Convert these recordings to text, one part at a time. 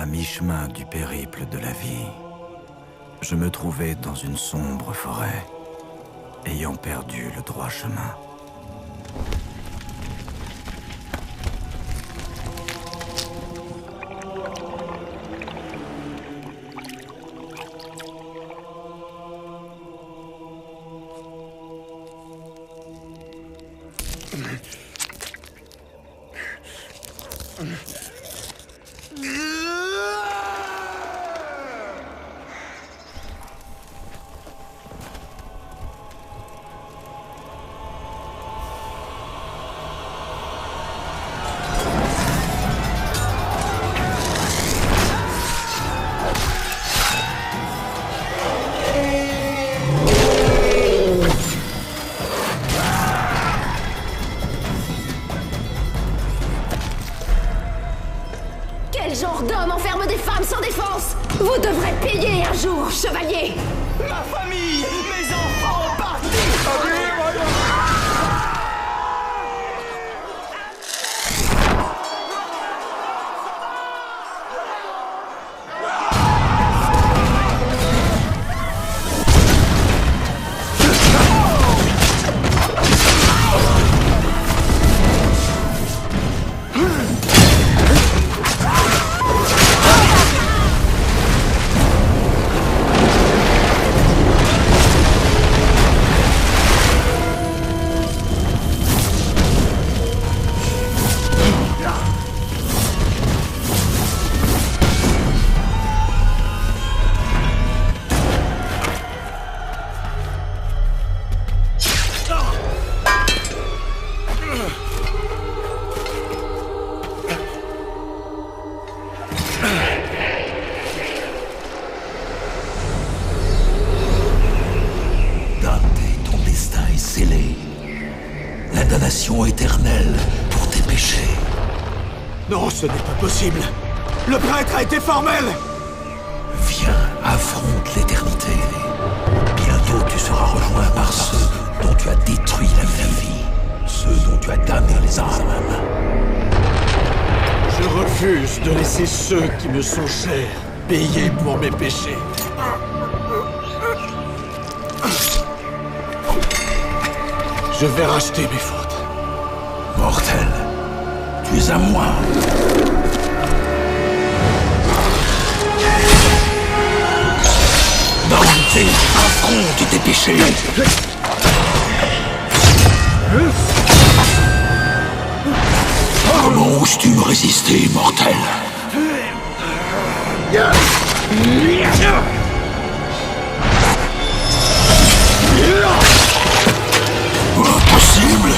À mi-chemin du périple de la vie, je me trouvais dans une sombre forêt, ayant perdu le droit chemin. Quel genre d'homme enferme des femmes sans défense? Vous devrez payer un jour, chevalier! Ma famille, mes enfants partis. Damnation éternelle pour tes péchés. Non, ce n'est pas possible. Le prêtre a été formel. Viens, affronte l'éternité. Bientôt tu seras rejoint par ceux dont tu as détruit la vie, ceux dont tu as damné les âmes. Je refuse de laisser ceux qui me sont chers payer pour mes péchés. Je vais racheter mes fautes. Mortel, tu es à moi. Dante, affronte tes péchés. Comment oses-tu me résister, mortel? Impossible!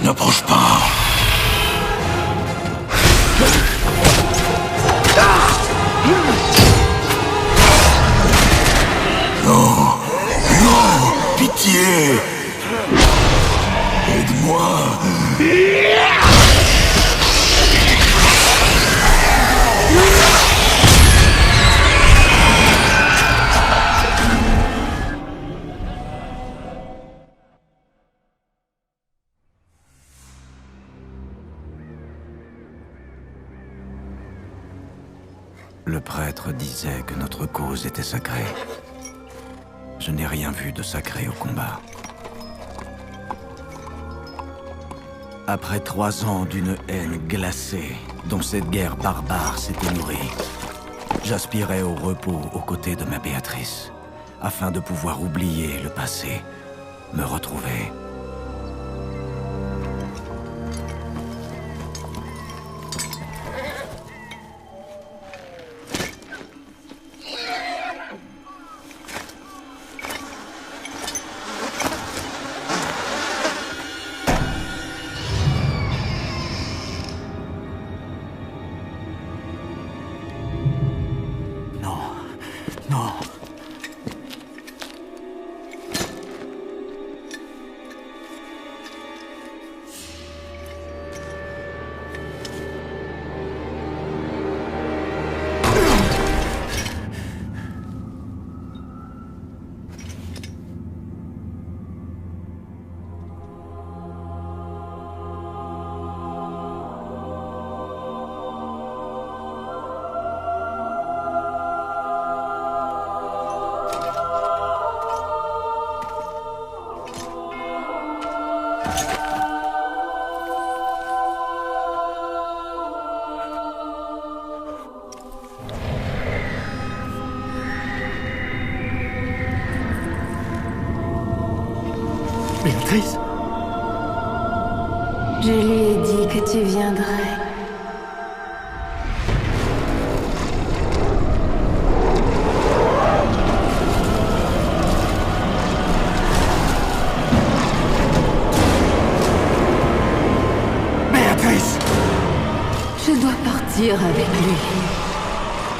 N'approche pas. Non, non, pitié. Aide-moi. Le prêtre disait que notre cause était sacrée. Je n'ai rien vu de sacré au combat. Après 3 ans d'une haine glacée, dont cette guerre barbare s'était nourrie, j'aspirais au repos aux côtés de ma Béatrice, afin de pouvoir oublier le passé, me retrouver. Béatrice? Je lui ai dit que tu viendrais. Béatrice! Je dois partir avec lui.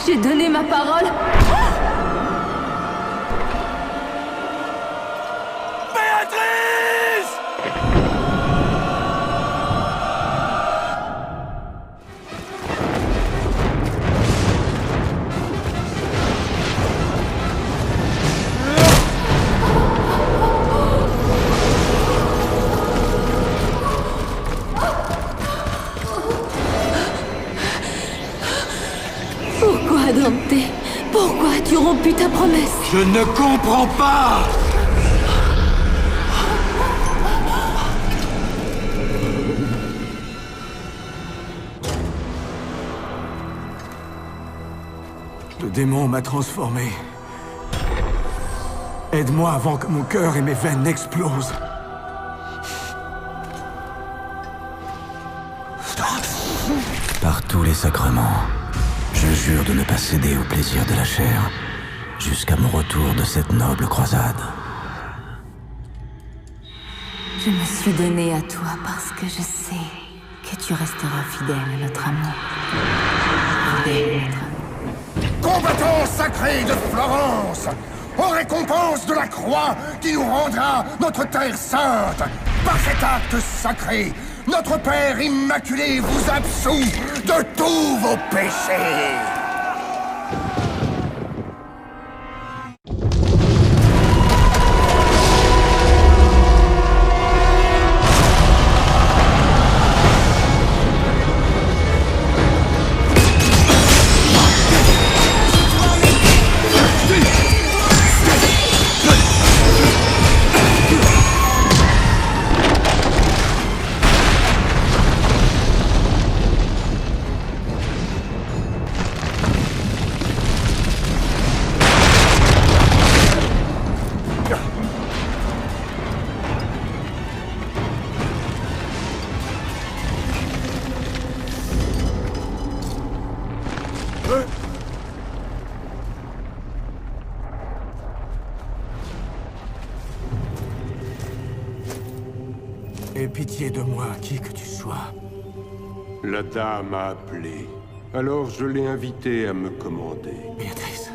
J'ai donné ma parole. Béatrice! Pourquoi, Dante? Pourquoi as-tu rompu ta promesse? Je ne comprends pas! Le démon m'a transformé. Aide-moi avant que mon cœur et mes veines n'explosent. Par tous les sacrements, je jure de ne pas céder au plaisir de la chair jusqu'à mon retour de cette noble croisade. Je me suis donnée à toi parce que je sais que tu resteras fidèle à notre amour. Fidèle à notre amour. Combattants sacrés de Florence, aux récompenses de la croix qui nous rendra notre terre sainte, par cet acte sacré, notre Père Immaculé vous absout de tous vos péchés. Aie pitié de moi, qui que tu sois. La dame a appelé. Alors je l'ai invitée à me commander. Béatrice.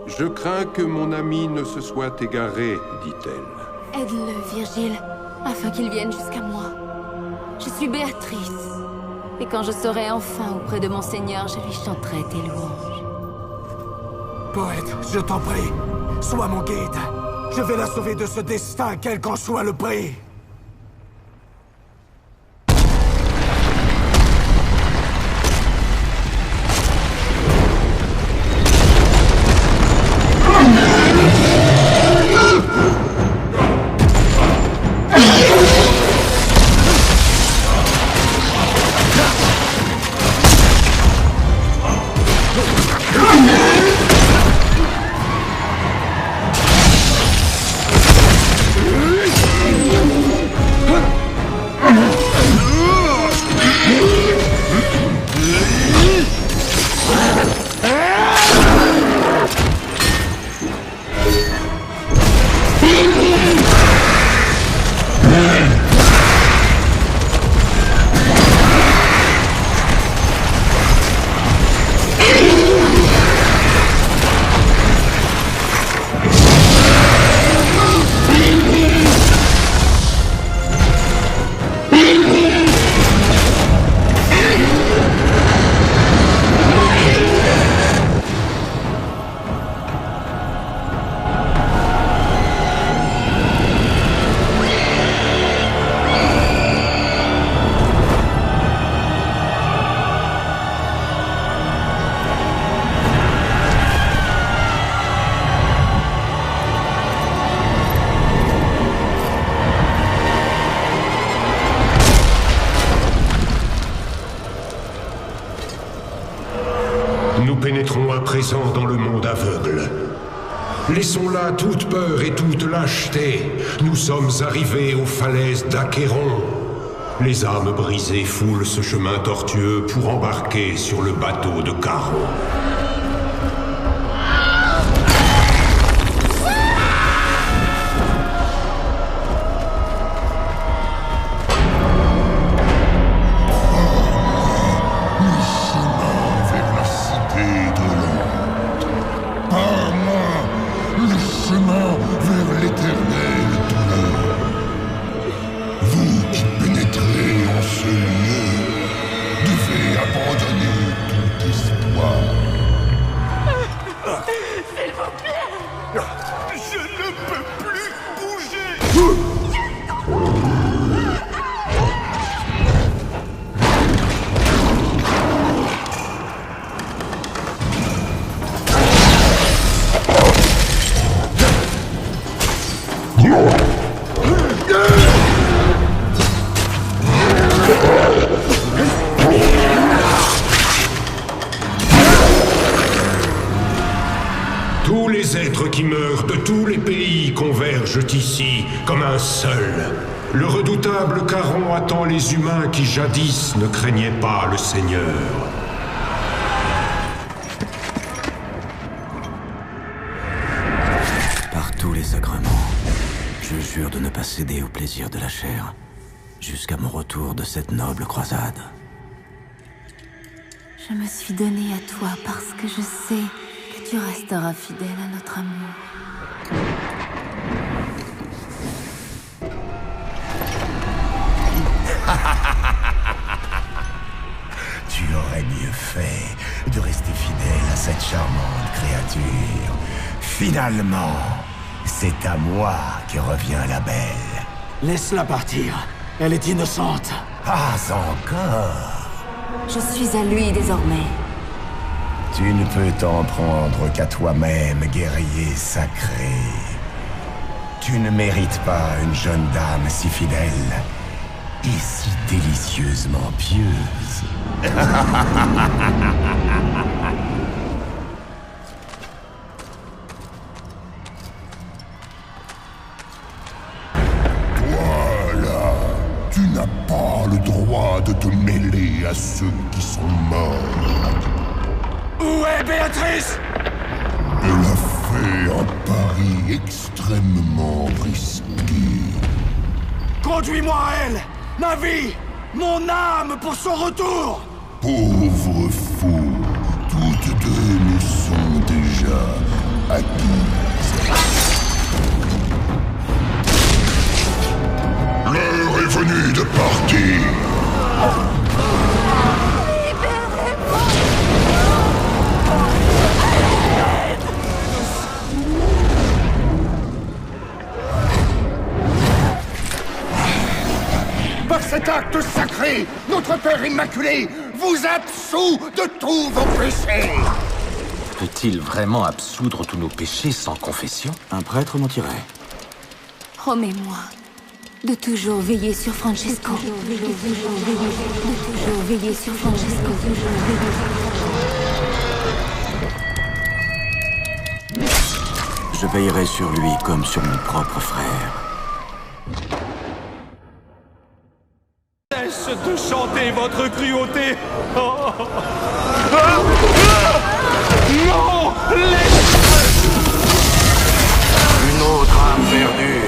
Je crains que mon ami ne se soit égaré, dit-elle. Aide-le, Virgile, afin qu'il vienne jusqu'à moi. Je suis Béatrice. Et quand je serai enfin auprès de mon Seigneur, je lui chanterai tes louanges. Poète, je t'en prie, sois mon guide. Je vais la sauver de ce destin, quel qu'en soit le prix. Laissons là toute peur et toute lâcheté. Nous sommes arrivés aux falaises d'Achéron. Les âmes brisées foulent ce chemin tortueux pour embarquer sur le bateau de Charon. Tous les êtres qui meurent de tous les pays convergent ici comme un seul. Le redoutable Charon attend les humains qui jadis ne craignaient pas le Seigneur. Par tous les sacrements, je jure de ne pas céder au plaisir de la chair, jusqu'à mon retour de cette noble croisade. Je me suis donnée à toi parce que je sais que tu resteras fidèle à notre amour. Tu aurais mieux fait de rester fidèle à cette charmante créature. Finalement, c'est à moi que revient la belle. Laisse-la partir. Elle est innocente. Pas encore. Je suis à lui désormais. Tu ne peux t'en prendre qu'à toi-même, guerrier sacré. Tu ne mérites pas une jeune dame si fidèle et si délicieusement pieuse. Voilà. Tu n'as pas le droit de te mêler à ceux qui sont morts. Où est Béatrice? Elle a fait un pari extrêmement risqué. Conduis-moi à elle! Ma vie! Mon âme pour son retour! Pauvre fou, toutes deux nous sont déjà acquises. L'heure est venue de partir. Par cet acte sacré, notre Père Immaculé vous absout de tous vos péchés. Peut-il vraiment absoudre tous nos péchés sans confession? Un prêtre mentirait. Promets-moi de toujours veiller sur Francesco. De toujours veiller sur Francesco. Je veillerai sur lui comme sur mon propre frère. Cesse de chanter votre cruauté. Oh. Non, Une autre âme perdue.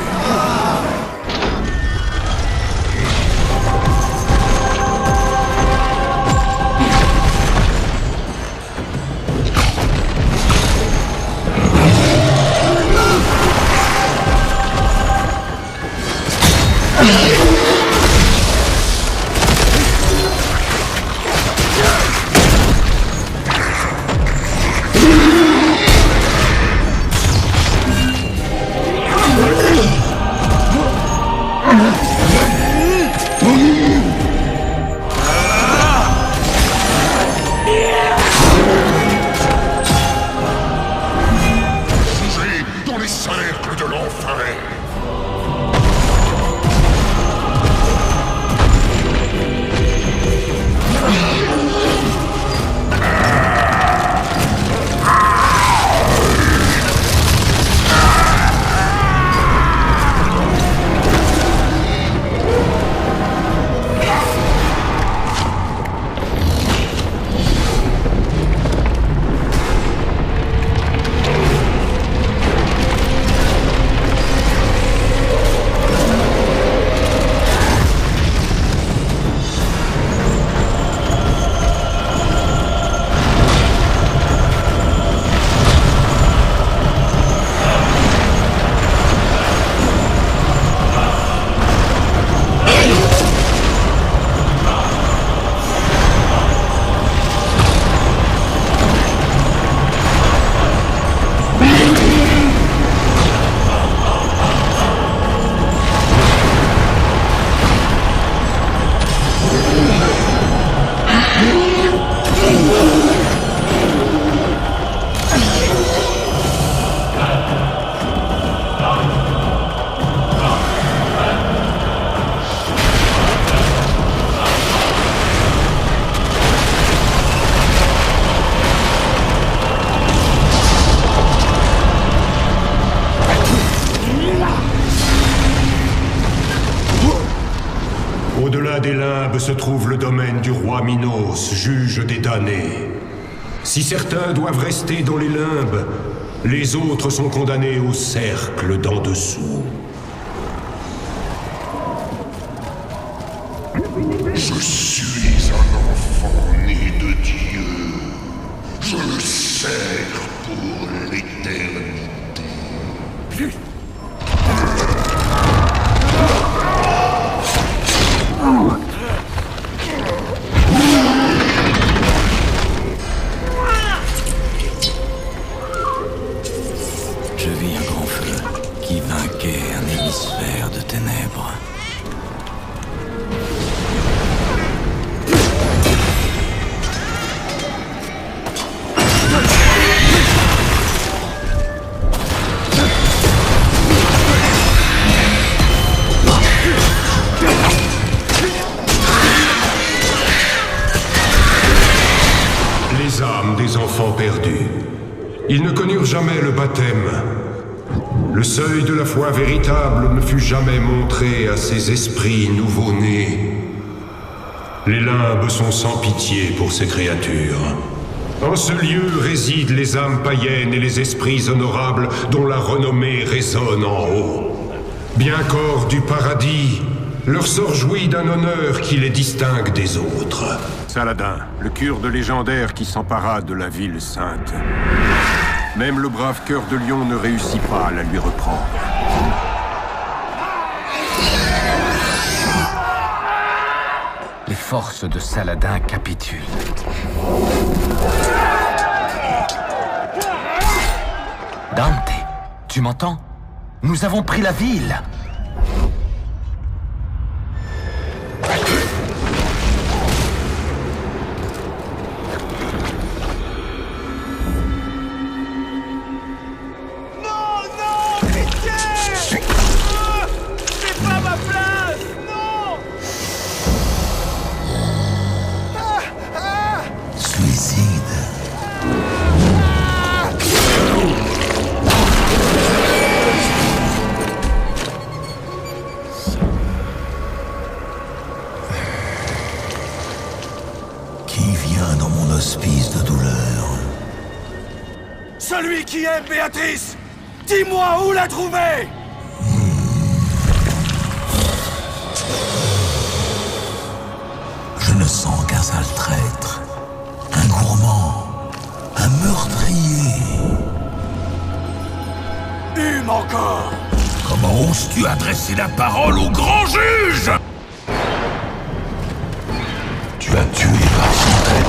Dans les cercles de l'enfer. Au-delà des limbes se trouve le domaine du roi Minos, juge des damnés. Si certains doivent rester dans les limbes, les autres sont condamnés au cercle d'en dessous. Je suis un enfant né de Dieu. Je le sers pour l'éternité. Je vis un grand feu qui vainquait un hémisphère de ténèbres. Les âmes des enfants perdus. Ils ne connurent jamais le baptême. Le seuil de la foi véritable ne fut jamais montré à ces esprits nouveau-nés. Les limbes sont sans pitié pour ces créatures. En ce lieu résident les âmes païennes et les esprits honorables dont la renommée résonne en haut. Bien qu'hors du paradis, leur sort jouit d'un honneur qui les distingue des autres. Saladin, le kurde légendaire qui s'empara de la ville sainte. Même le brave cœur de lion ne réussit pas à la lui reprendre. Les forces de Saladin capitulent. Dante, tu m'entends? Nous avons pris la ville. Celui qui aime Béatrice! Dis-moi où la trouver! Je ne sens qu'un sale traître, un gourmand, un meurtrier. Hume encore! Comment oses-tu adresser la parole au grand juge? Tu as tué par centaines.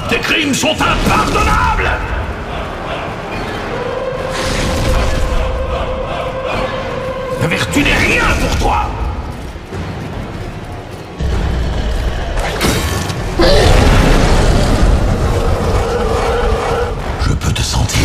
Tes crimes sont impardonnables! La vertu n'est rien pour toi! Je peux te sentir.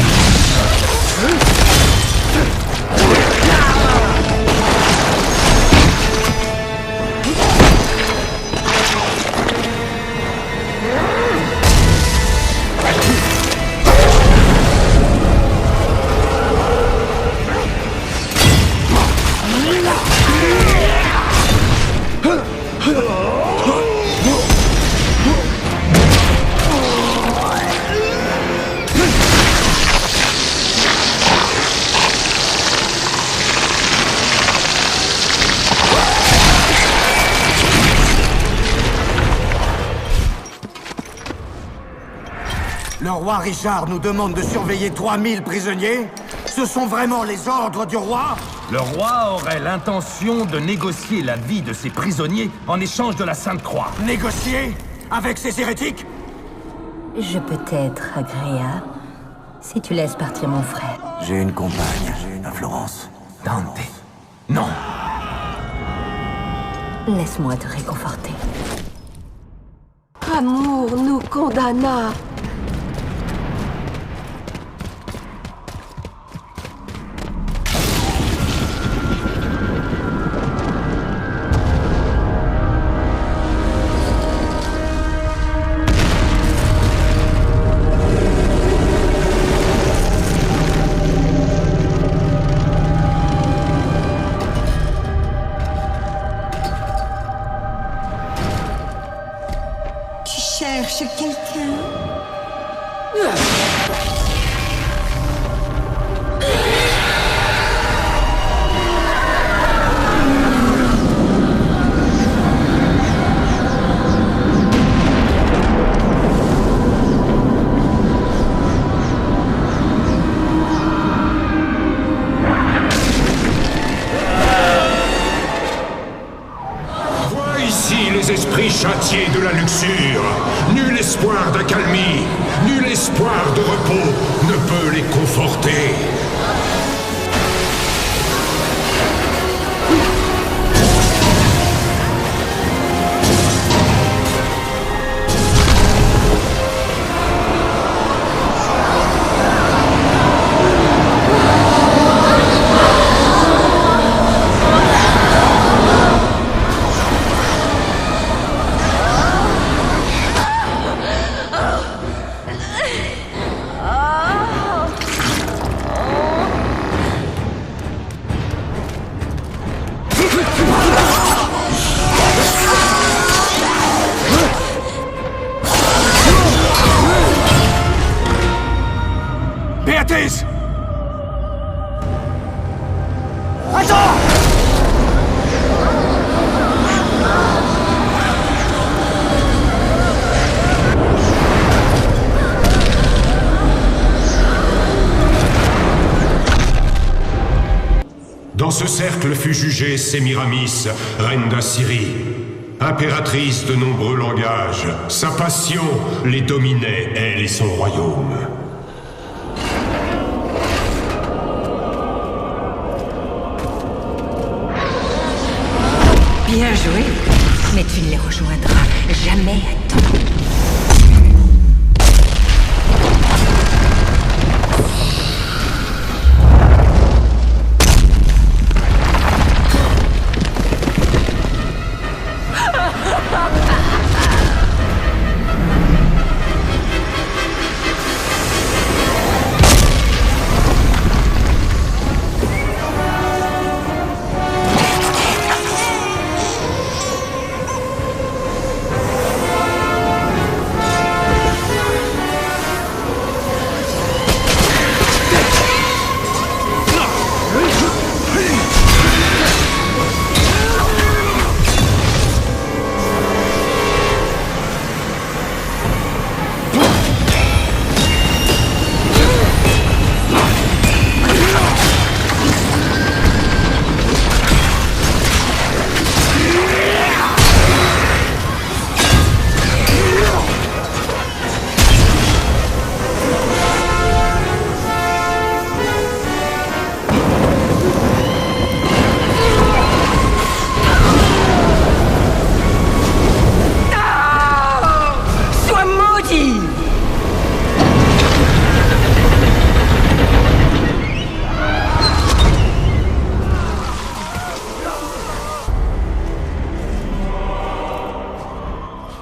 roi Richard nous demande de surveiller 3000 prisonniers? Ce sont vraiment les ordres du roi? Le roi aurait l'intention de négocier la vie de ses prisonniers en échange de la Sainte Croix. Négocier? Avec ces hérétiques? Je peux être agréable si tu laisses partir mon frère. J'ai une compagne à Florence. Dante. Non. Laisse-moi te réconforter. Amour nous condamna. Cherche quelqu'un. Vois ici les esprits châtiés de la luxure. Nul espoir d'accalmie, nul espoir de repos ne peut les conforter. Béatrice! Attends! Dans ce cercle fut jugée Sémiramis, reine d'Assyrie. Impératrice de nombreux langages, sa passion les dominait, elle et son royaume. Bien joué, mais tu ne les rejoindras jamais à temps.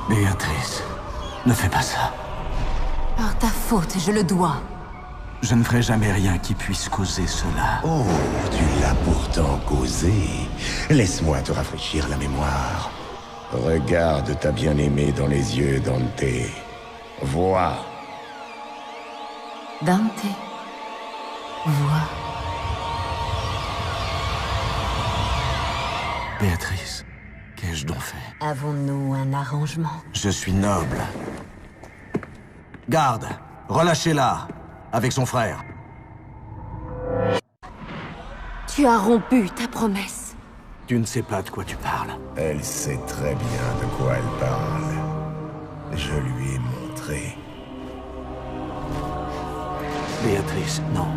Béatrice, ne fais pas ça. Par ta faute, je le dois. Je ne ferai jamais rien qui puisse causer cela. Oh, tu l'as pourtant causé. Laisse-moi te rafraîchir la mémoire. Regarde ta bien-aimée dans les yeux, Dante. Vois. Dante. Vois. Béatrice, qu'ai-je donc fait? Avons-nous un arrangement? Je suis noble. Garde, Relâchez-la, avec son frère. Tu as rompu ta promesse. Tu ne sais pas de quoi tu parles. Elle sait très bien de quoi elle parle. Je lui ai montré. Béatrice, non.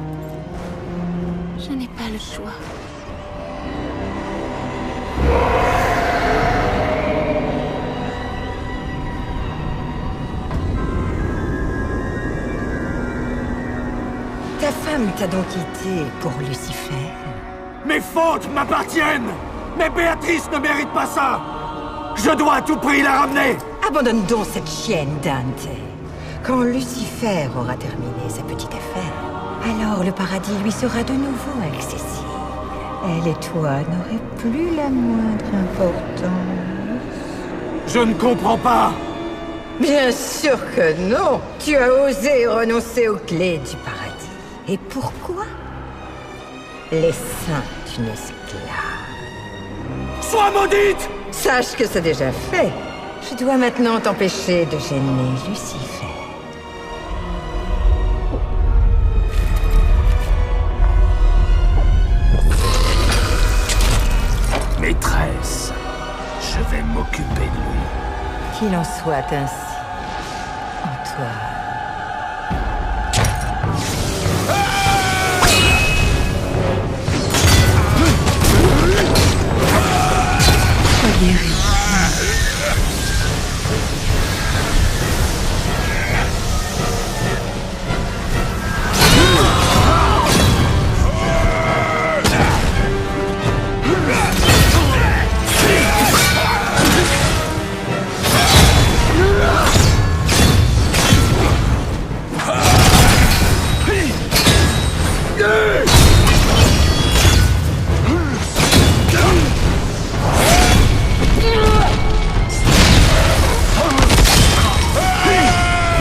Je n'ai pas le choix. Ta femme t'a donc quitté pour Lucifer? Mes fautes m'appartiennent! Mais Béatrice ne mérite pas ça! Je dois à tout prix la ramener! Abandonne donc cette chienne, Dante. Quand Lucifer aura terminé sa petite affaire, alors le paradis lui sera de nouveau accessible. Elle et toi n'aurez plus la moindre importance. Je ne comprends pas! Bien sûr que non! Tu as osé renoncer aux clés du paradis. Et pourquoi? Les seins d'une esclave. Sois maudite! Sache que c'est déjà fait. Je dois maintenant t'empêcher de gêner Lucifer. Maîtresse, je vais m'occuper de lui. Qu'il en soit ainsi, Antoine.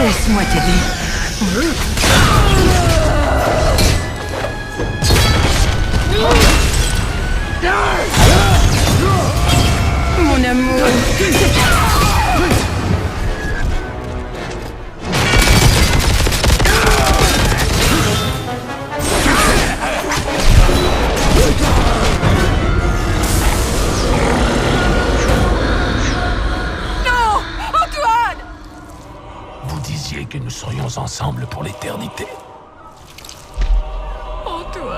Laisse-moi t'aider. Mon amour. Que nous serions ensemble pour l'éternité. Antoine.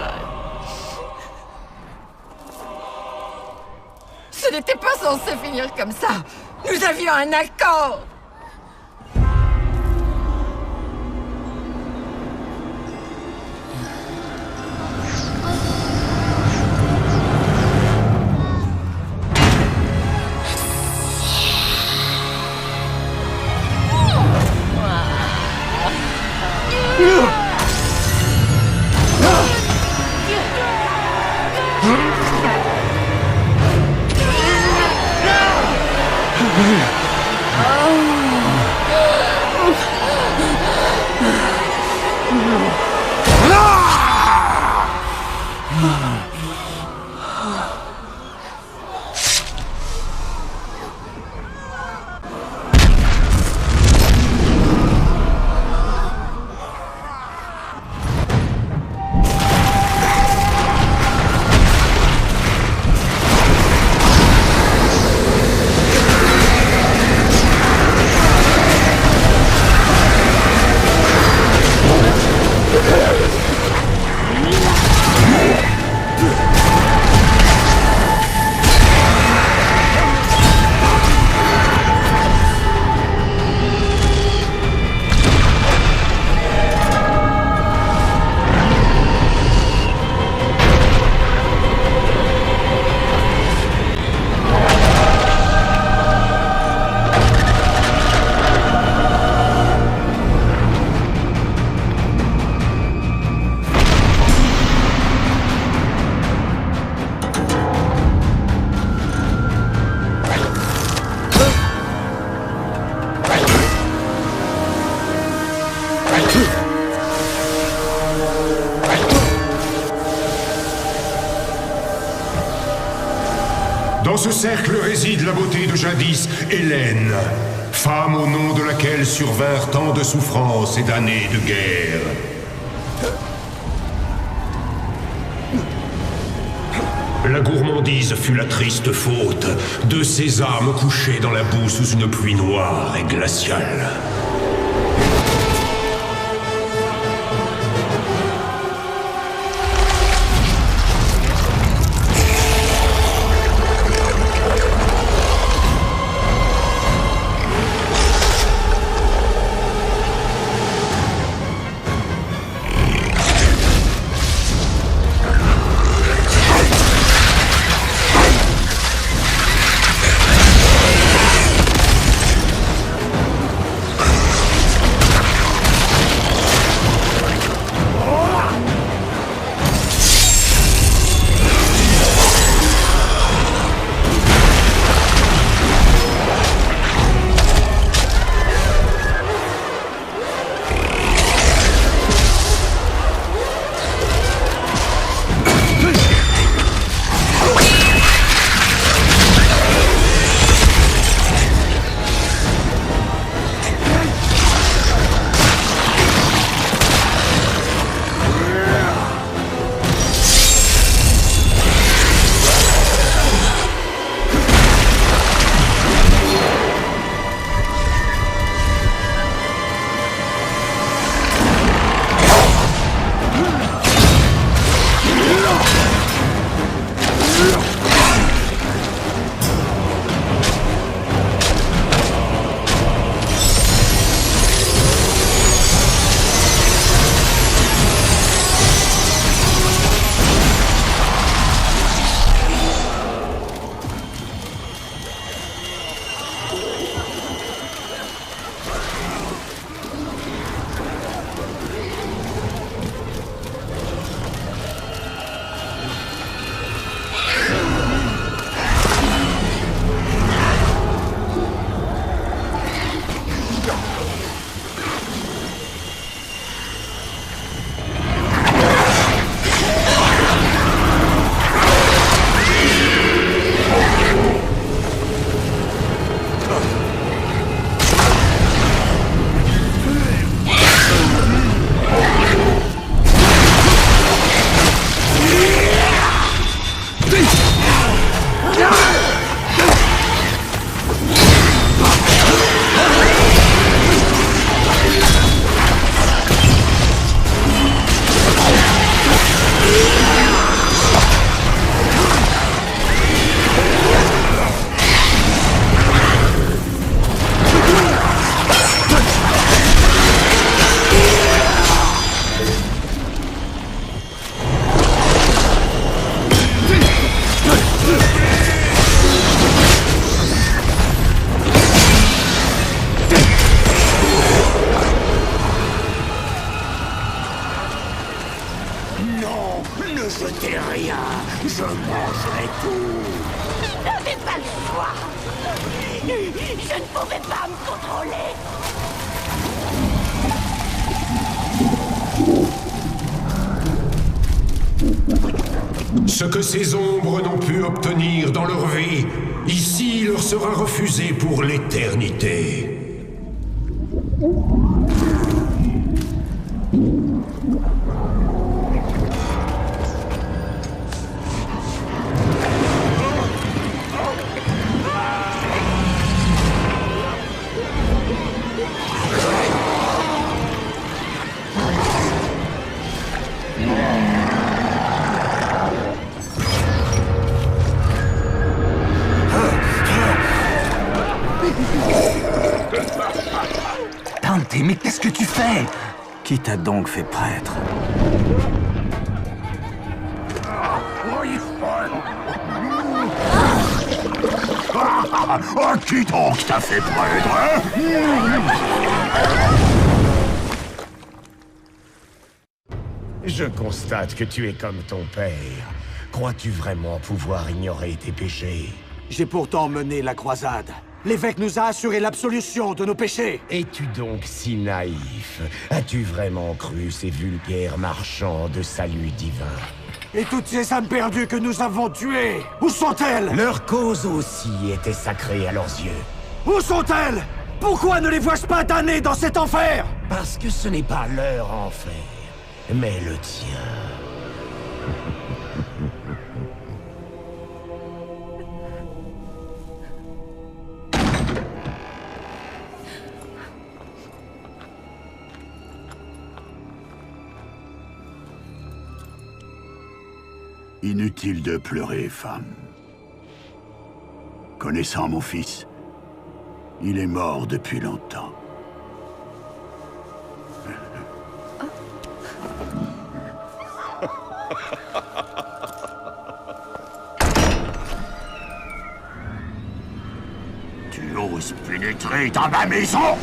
Ce n'était pas censé finir comme ça. Nous avions un accord. Dans ce cercle réside la beauté de jadis, Hélène, Femme au nom de laquelle survinrent tant de souffrances et d'années de guerre. La gourmandise fut la triste faute de ces âmes couchées dans la boue sous une pluie noire et glaciale. Je mangerai tout. Je n'avais pas le choix. Je ne pouvais pas me contrôler. Ce que ces ombres n'ont pu obtenir dans leur vie, ici leur sera refusé pour l'éternité. Dante, mais qu'est-ce que tu fais? Qui t'a donc fait prêtre? Qui donc t'a fait prêtre, Je constate que tu es comme ton père. Crois-tu vraiment pouvoir ignorer tes péchés? J'ai pourtant mené la croisade. L'évêque nous a assuré l'absolution de nos péchés. Es-tu donc si naïf? As-tu vraiment cru ces vulgaires marchands de salut divin? Et toutes ces âmes perdues que nous avons tuées, où sont-elles? Leur cause aussi était sacrée à leurs yeux. Où sont-elles? Pourquoi ne les vois-je pas damnés dans cet enfer? Parce que ce n'est pas leur enfer, mais le tien. Inutile de pleurer, femme. Connaissant mon fils, il est mort depuis longtemps. Tu oses pénétrer dans ma maison?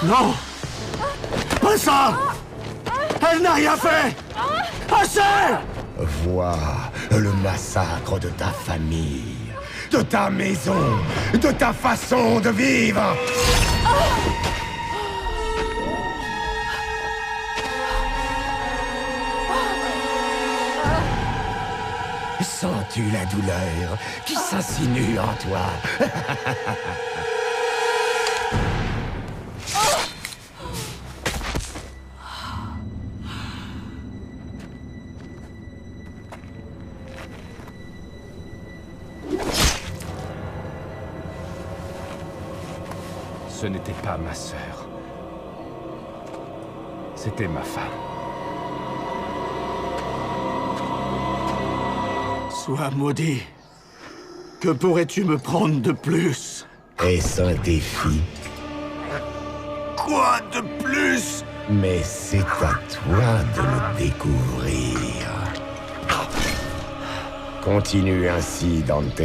Non! Pas ça! Elle n'a rien fait! Assez! Vois le massacre de ta famille, de ta maison, de ta façon de vivre! Sens-tu la douleur qui s'insinue en toi? Ce n'était pas ma sœur. C'était ma femme. Sois maudit. Que pourrais-tu me prendre de plus? Est-ce un défi? Quoi de plus? Mais c'est à toi de le découvrir. Continue ainsi, Dante.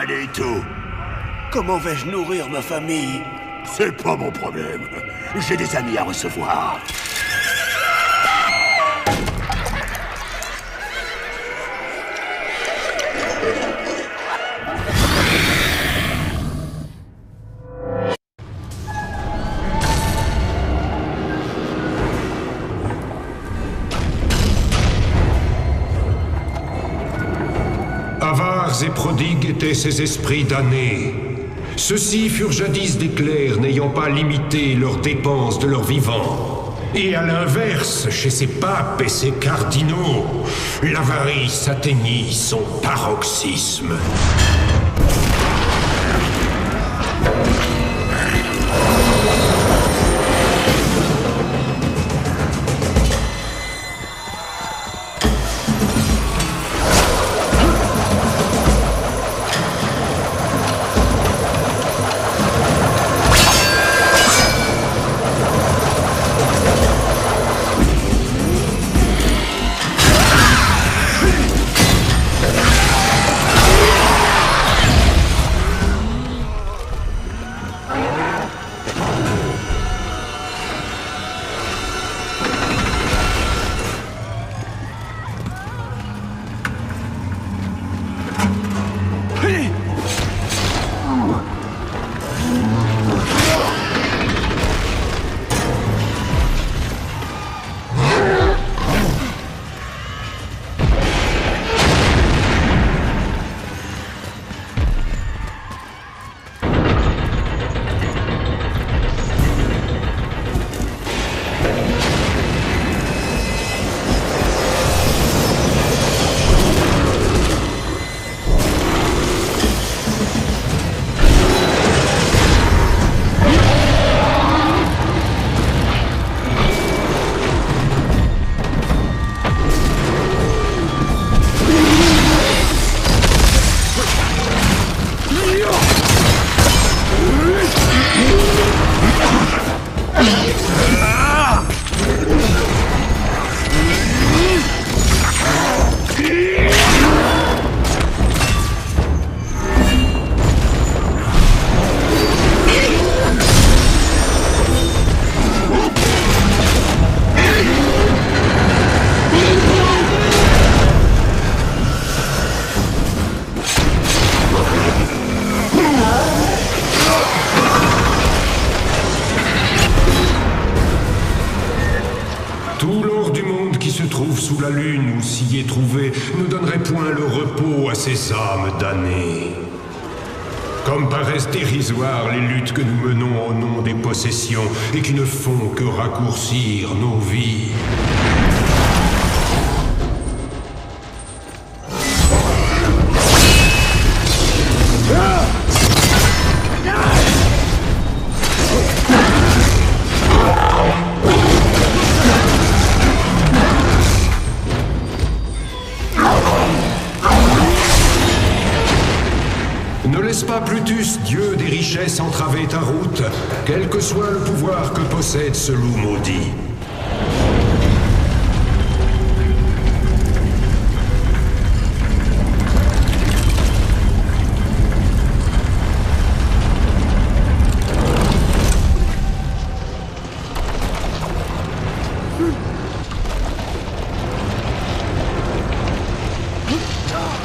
Prenez tout. Comment vais-je nourrir ma famille? C'est pas mon problème. J'ai des amis à recevoir. Avares et prodigues étaient ces esprits damnés. Ceux-ci furent jadis des clercs n'ayant pas limité leurs dépenses de leur vivant. Et à l'inverse, chez ces papes et ces cardinaux, l'avarice atteignit son paroxysme. ne donnerait point le repos à ces âmes damnées. Comme paraissent dérisoires les luttes que nous menons au nom des possessions et qui ne font que raccourcir nos vies. Ne laisse pas Plutus, dieu des richesses, entraver ta route, quel que soit le pouvoir que possède ce loup maudit.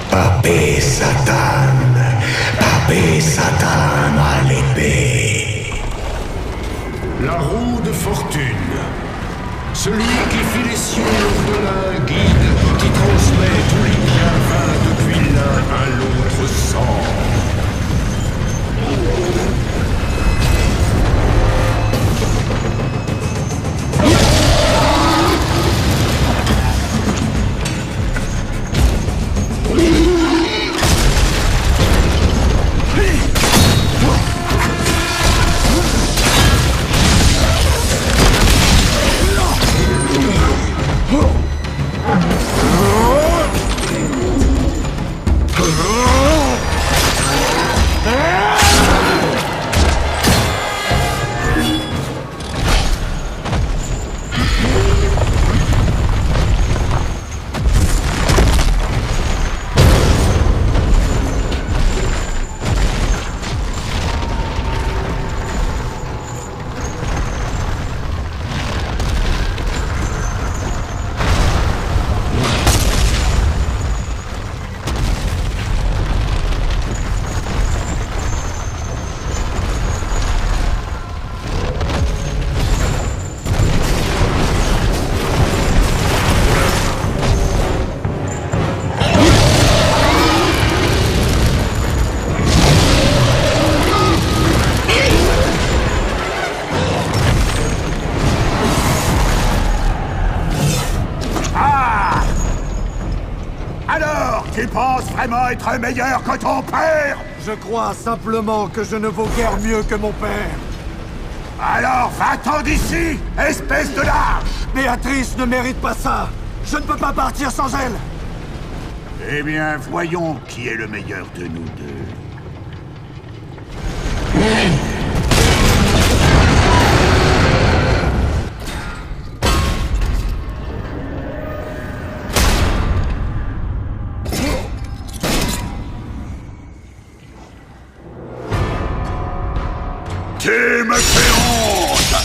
Papé Satan, Papé Satan à l'épée. La roue de fortune. Celui qui fit les cieux au-delà, guide, qui transmet tous les bienfaits depuis l'un à l'autre sang. Tu penses vraiment être meilleur que ton père? Je crois simplement que je ne vaux guère mieux que mon père. Alors va-t'en d'ici, espèce de lâche! Béatrice ne mérite pas ça. Je ne peux pas partir sans elle. Eh bien, voyons qui est le meilleur de nous deux. Tu me fais honte!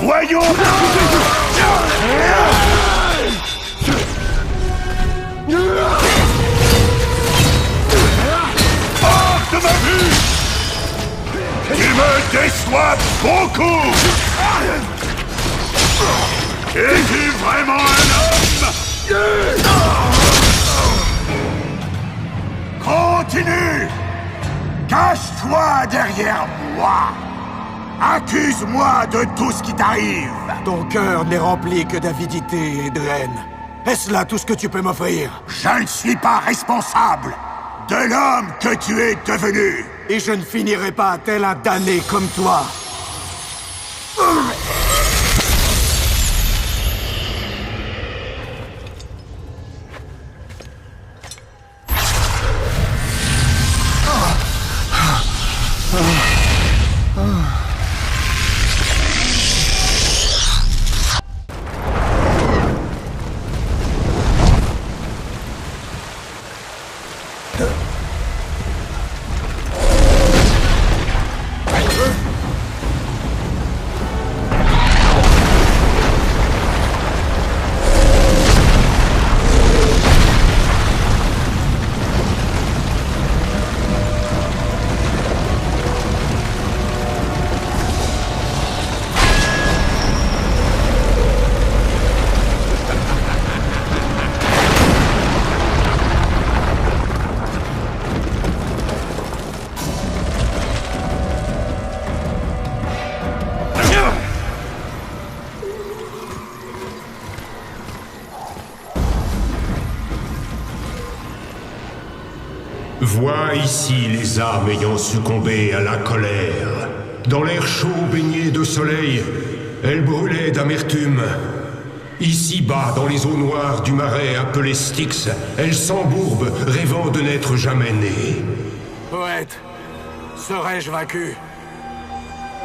Voyons! Hors de ma vue! Tu me déçois beaucoup! Es-tu vraiment un homme? Continue! Cache-toi derrière moi! Accuse-moi de tout ce qui t'arrive! Ton cœur n'est rempli que d'avidité et de haine. Est-ce là tout ce que tu peux m'offrir? Je ne suis pas responsable de l'homme que tu es devenu! Et je ne finirai pas tel un damné comme toi. Vois ici les âmes ayant succombé à la colère. Dans l'air chaud baigné de soleil, elles brûlaient d'amertume. Ici-bas, dans les eaux noires du marais appelé Styx, elles s'embourbent, rêvant de n'être jamais nées. Poète, serais-je vaincu?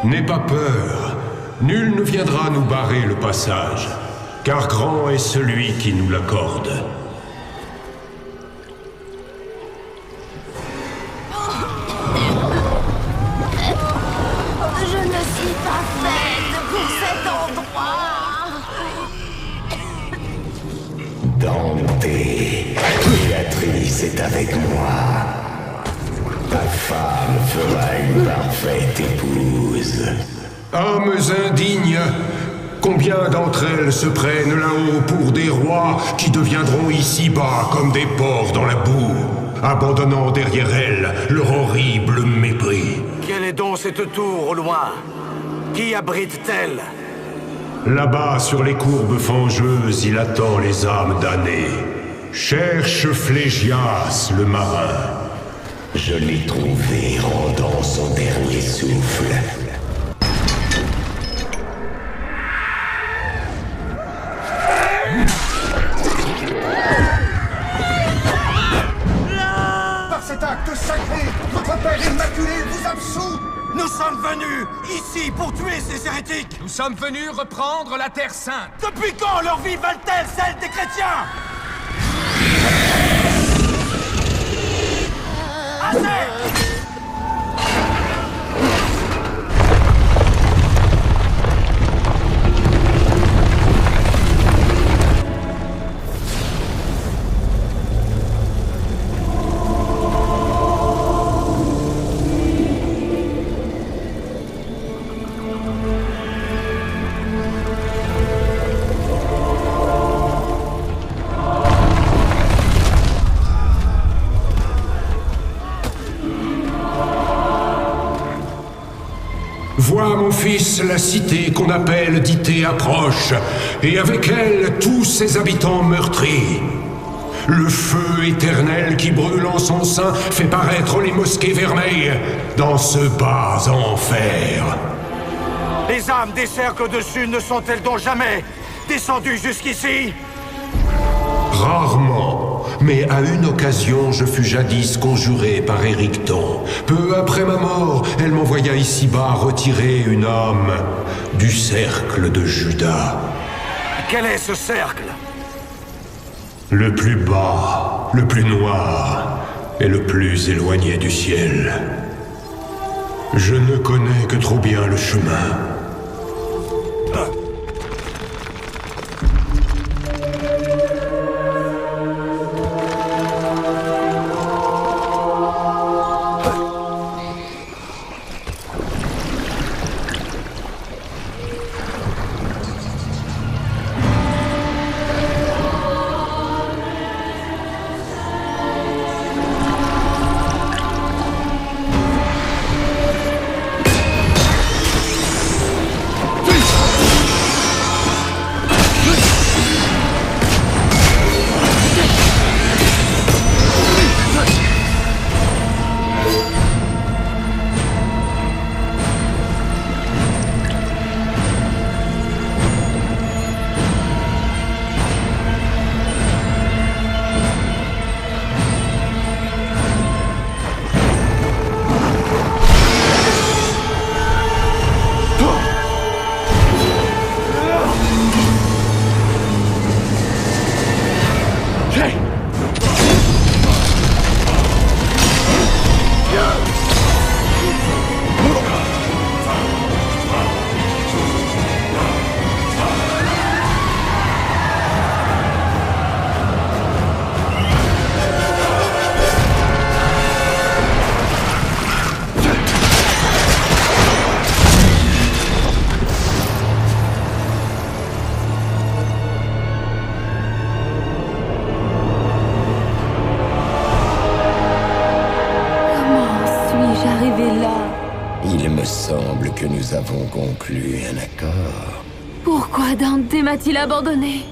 N'aie pas peur. Nul ne viendra nous barrer le passage, car grand est celui qui nous l'accorde. Je ne suis pas faite pour cet endroit. Dante, Béatrice est avec moi. Ta femme fera une parfaite épouse. Âmes indignes, combien d'entre elles se prennent là-haut pour des rois qui deviendront ici-bas comme des porcs dans la boue, abandonnant derrière elles leur horrible mépris. Quelle est donc cette tour au loin? Qui abrite-t-elle? Là-bas, sur les courbes fangeuses, il attend les âmes damnées. Cherche Phlégias, le marin. Je l'ai trouvé rendant son dernier souffle. Par cet acte sacré, votre Père Immaculé vous absout. Nous sommes venus ici pour tuer ces hérétiques. Nous sommes venus reprendre la Terre Sainte. Depuis quand leur vie valent-elles celle des chrétiens? Assez! Vois, mon fils, la cité qu'on appelle Dithée approche, et avec elle tous ses habitants meurtris. Le feu éternel qui brûle en son sein fait paraître les mosquées vermeilles dans ce bas enfer. Les âmes des cercles au-dessus ne sont-elles donc jamais descendues jusqu'ici? Rarement, mais à une occasion, je fus jadis conjuré par Éricton. Peu après ma mort, elle m'envoya ici-bas retirer une âme du cercle de Judas. Quel est ce cercle? Le plus bas, le plus noir et le plus éloigné du ciel. Je ne connais que trop bien le chemin. Il me semble que nous avons conclu un accord. Pourquoi Dante m'a-t-il abandonné?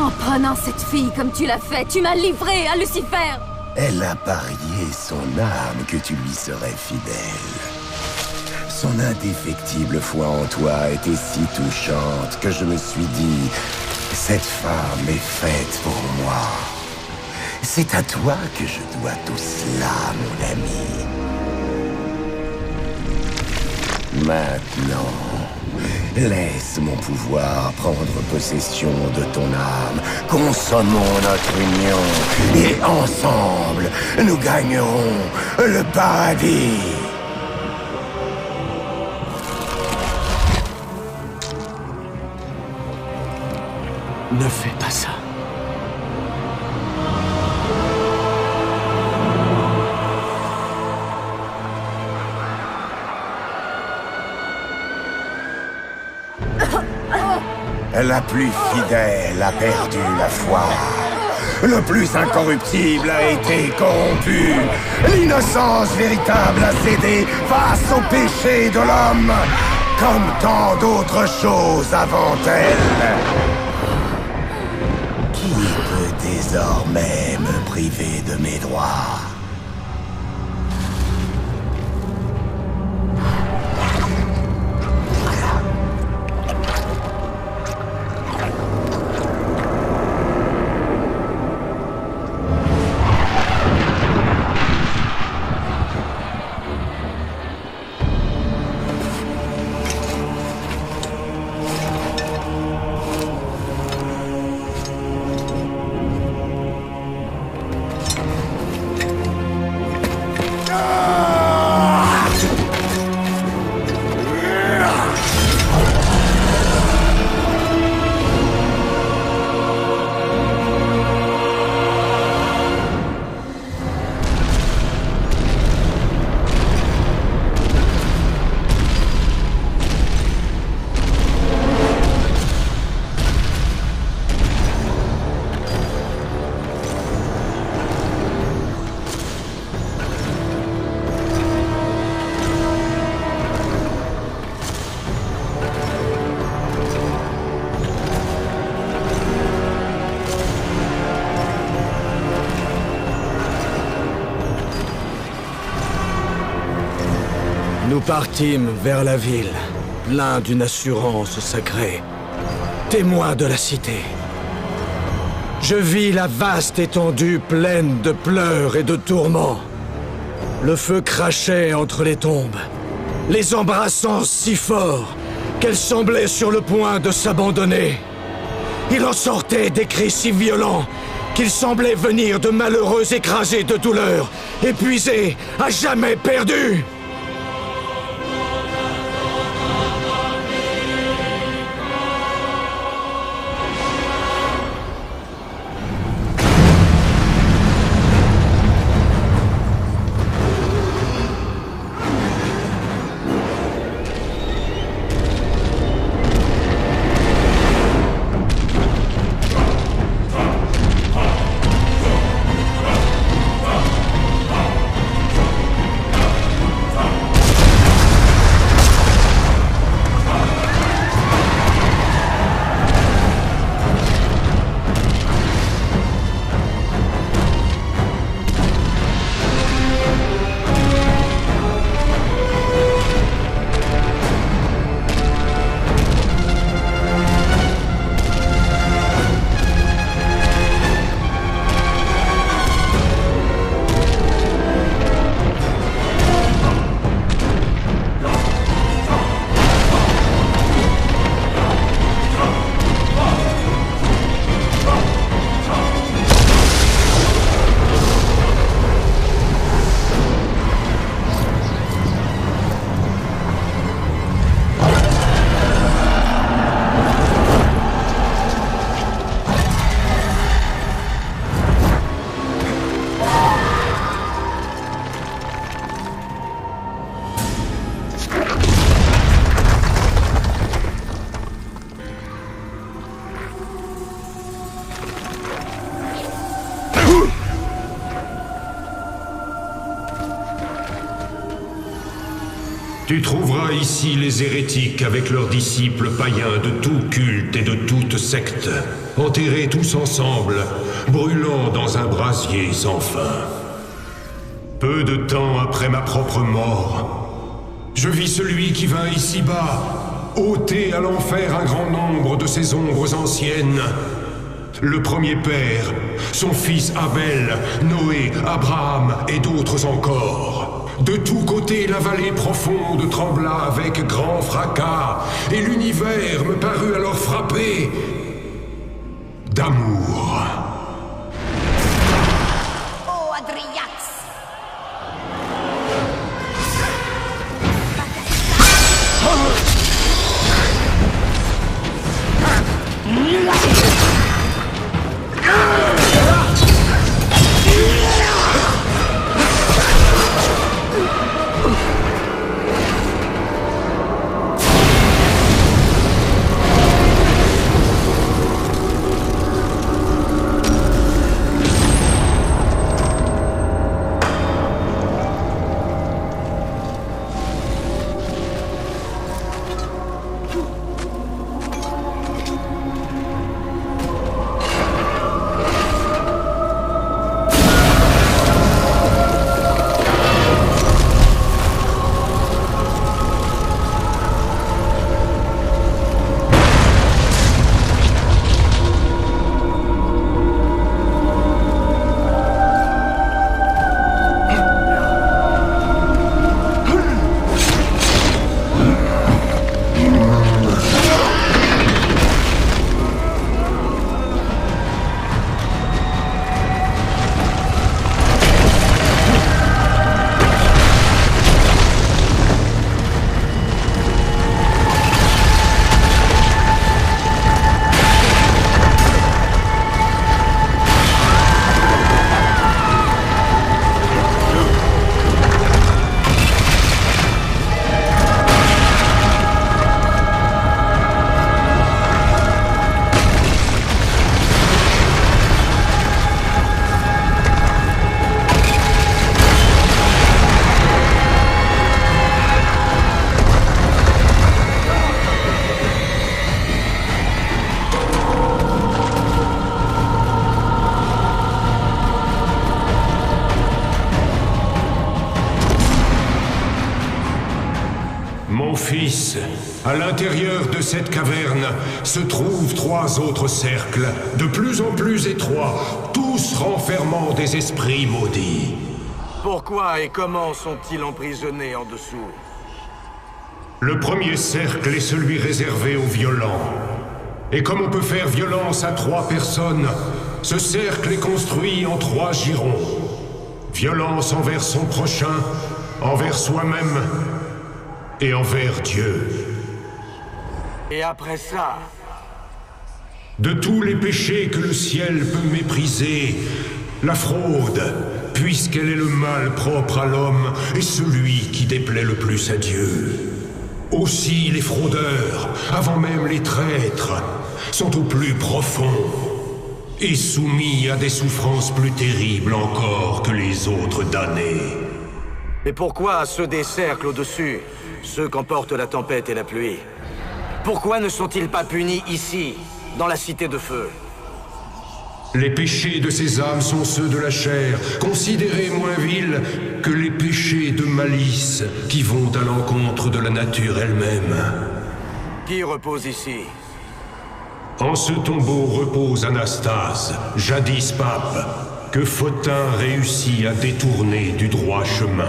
En prenant cette fille comme tu l'as fait, tu m'as livré à Lucifer. Elle a parié son âme que tu lui serais fidèle. Son indéfectible foi en toi était si touchante que je me suis dit, cette femme est faite pour moi. C'est à toi que je dois tout cela, mon ami. Maintenant, laisse mon pouvoir prendre possession de ton âme. Consommons notre union et ensemble, nous gagnerons le paradis. Ne fais pas ça. La plus fidèle a perdu la foi. Le plus incorruptible a été corrompu. L'innocence véritable a cédé face au péché de l'homme, comme tant d'autres choses avant elle. Qui peut désormais me priver de mes droits? Nous partîmes vers la ville, pleins d'une assurance sacrée, témoins de la cité. Je vis la vaste étendue pleine de pleurs et de tourments. Le feu crachait entre les tombes, les embrassant si fort qu'elles semblaient sur le point de s'abandonner. Il en sortait des cris si violents qu'ils semblaient venir de malheureux écrasés de douleur, épuisés, à jamais perdus. Tu trouveras ici les hérétiques avec leurs disciples païens de tout culte et de toute secte, enterrés tous ensemble, brûlant dans un brasier sans fin. Peu de temps après ma propre mort, je vis celui qui vint ici-bas, ôter à l'enfer un grand nombre de ses ombres anciennes. Le premier père, son fils Abel, Noé, Abraham et d'autres encore. De tous côtés, la vallée profonde trembla avec grand fracas, et l'univers me parut alors frappé d'amour. Oh, Adriax! Mon fils, à l'intérieur de cette caverne se trouvent 3 autres cercles, de plus en plus étroits, tous renfermant des esprits maudits. Pourquoi et comment sont-ils emprisonnés en dessous? Le premier cercle est celui réservé aux violents. Et comme on peut faire violence à 3 personnes, ce cercle est construit en 3 girons. Violence envers son prochain, envers soi-même et envers Dieu. Et après ça? De tous les péchés que le ciel peut mépriser, la fraude, puisqu'elle est le mal propre à l'homme, est celui qui déplaît le plus à Dieu. Aussi les fraudeurs, avant même les traîtres, sont au plus profond et soumis à des souffrances plus terribles encore que les autres damnés. Et pourquoi ceux des cercles au-dessus, ceux qu'emportent la tempête et la pluie, pourquoi ne sont-ils pas punis ici, dans la cité de feu? Les péchés de ces âmes sont ceux de la chair, considérés moins vils que les péchés de malice qui vont à l'encontre de la nature elle-même. Qui repose ici? En ce tombeau repose Anastase, jadis pape, que Photin réussit à détourner du droit chemin.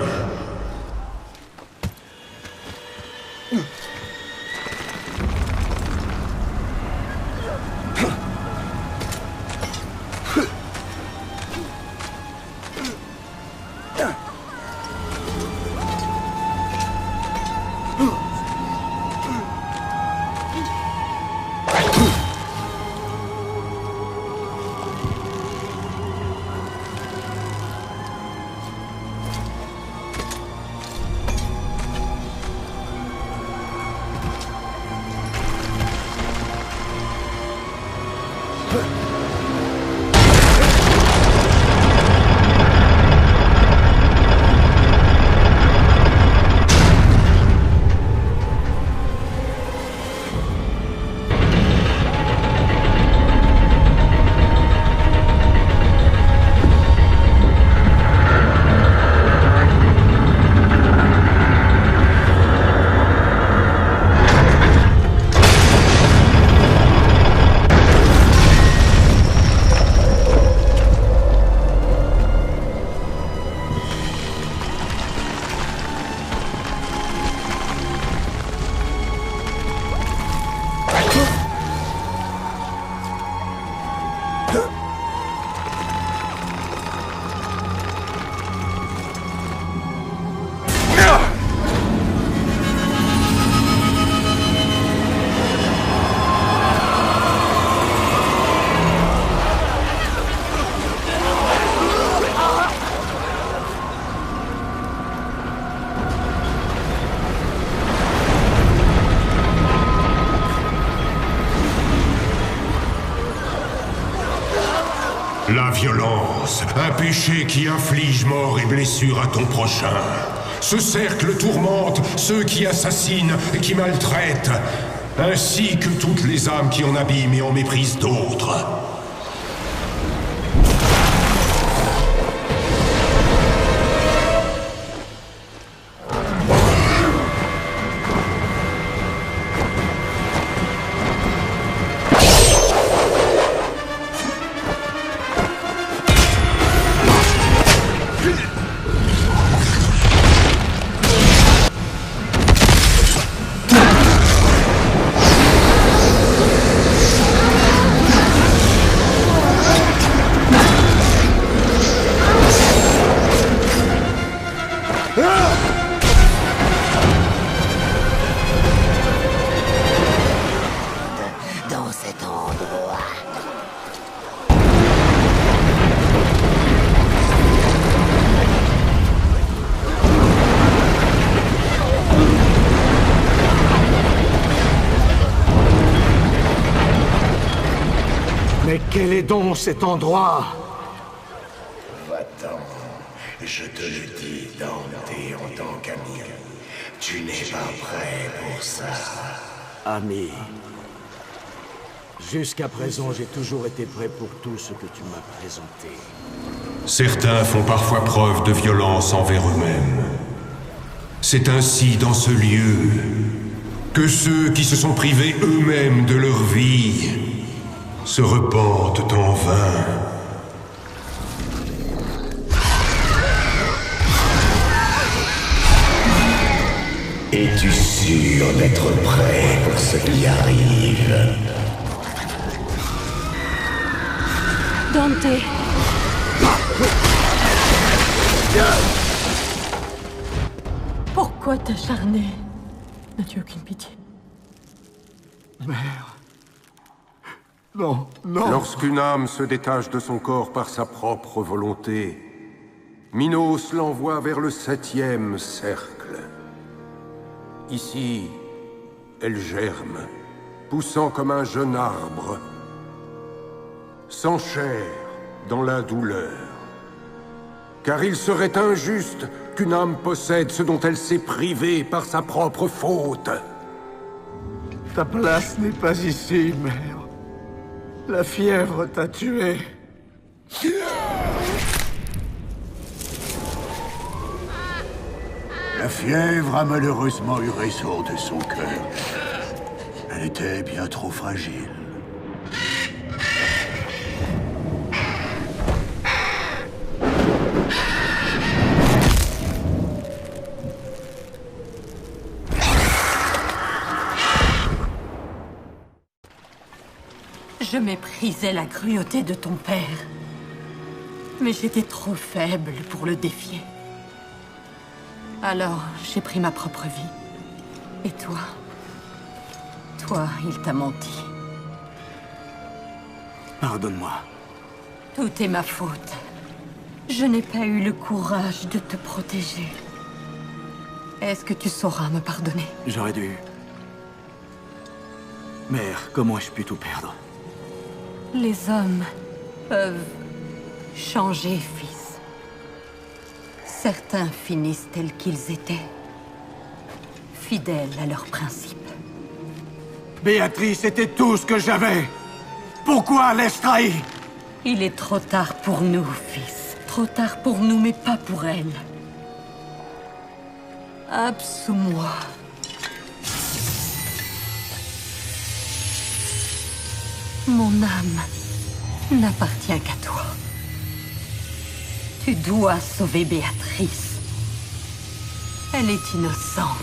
La violence, un péché qui inflige mort et blessure à ton prochain. Ce cercle tourmente ceux qui assassinent et qui maltraitent, ainsi que toutes les âmes qui en abîment et en méprisent d'autres. Dans cet endroit. Mais quel est donc cet endroit? Va-t'en. Je te le dis, Dante, en tant qu'ami. Tu n'es pas prêt pour ça. Ami, jusqu'à présent, j'ai toujours été prêt pour tout ce que tu m'as présenté. Certains font parfois preuve de violence envers eux-mêmes. C'est ainsi dans ce lieu que ceux qui se sont privés eux-mêmes de leur vie se repentent en vain. Es-tu sûr d'être prêt pour ce qui arrive? Dante. Pourquoi t'acharner? N'as-tu aucune pitié? Mère. Non, non. Lorsqu'une âme se détache de son corps par sa propre volonté, Minos l'envoie vers le 7e cercle. Ici, elle germe, poussant comme un jeune arbre, sans chair, dans la douleur. Car il serait injuste qu'une âme possède ce dont elle s'est privée par sa propre faute. Ta place n'est pas ici, mère. La fièvre t'a tué. La fièvre a malheureusement eu raison de son cœur. Elle était bien trop fragile. Je méprisais la cruauté de ton père. Mais j'étais trop faible pour le défier. Alors, j'ai pris ma propre vie. Et toi? Toi, il t'a menti. Pardonne-moi. Tout est ma faute. Je n'ai pas eu le courage de te protéger. Est-ce que tu sauras me pardonner? J'aurais dû... Mère, comment ai-je pu tout perdre? Les hommes peuvent changer, fils. Certains finissent tels qu'ils étaient, fidèles à leurs principes. Béatrice était tout ce que j'avais. Pourquoi l'ai-je trahi? Il est trop tard pour nous, fils. Trop tard pour nous, mais pas pour elle. Absous-moi. Mon âme n'appartient qu'à toi. Tu dois sauver Béatrice. Elle est innocente.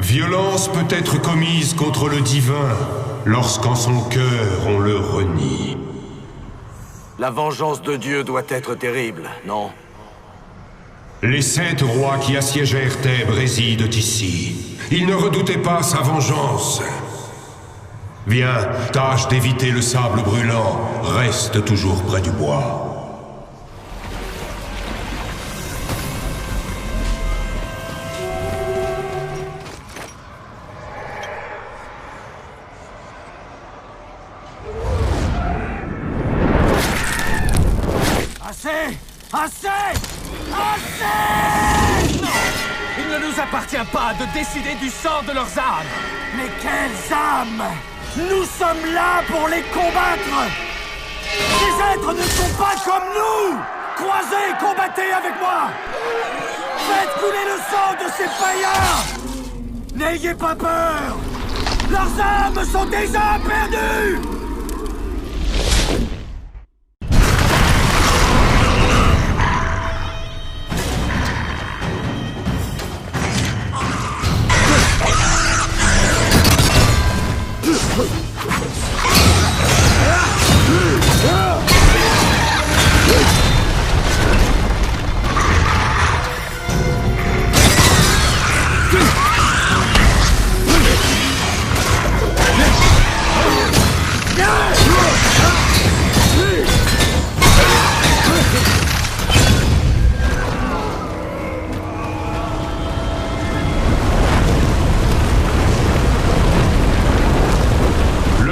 Violence peut être commise contre le divin lorsqu'en son cœur on le renie. La vengeance de Dieu doit être terrible, non? Les 7 rois qui assiégèrent Thèbes résident ici. Ils ne redoutaient pas sa vengeance. Viens, tâche d'éviter le sable brûlant. Reste toujours près du bois. t'appartient pas de décider du sort de leurs âmes. Mais quelles âmes? Nous sommes là pour les combattre. Ces êtres ne sont pas comme nous. Croisez, combattez avec moi. Faites couler le sang de ces païens. N'ayez pas peur. Leurs âmes sont déjà perdues.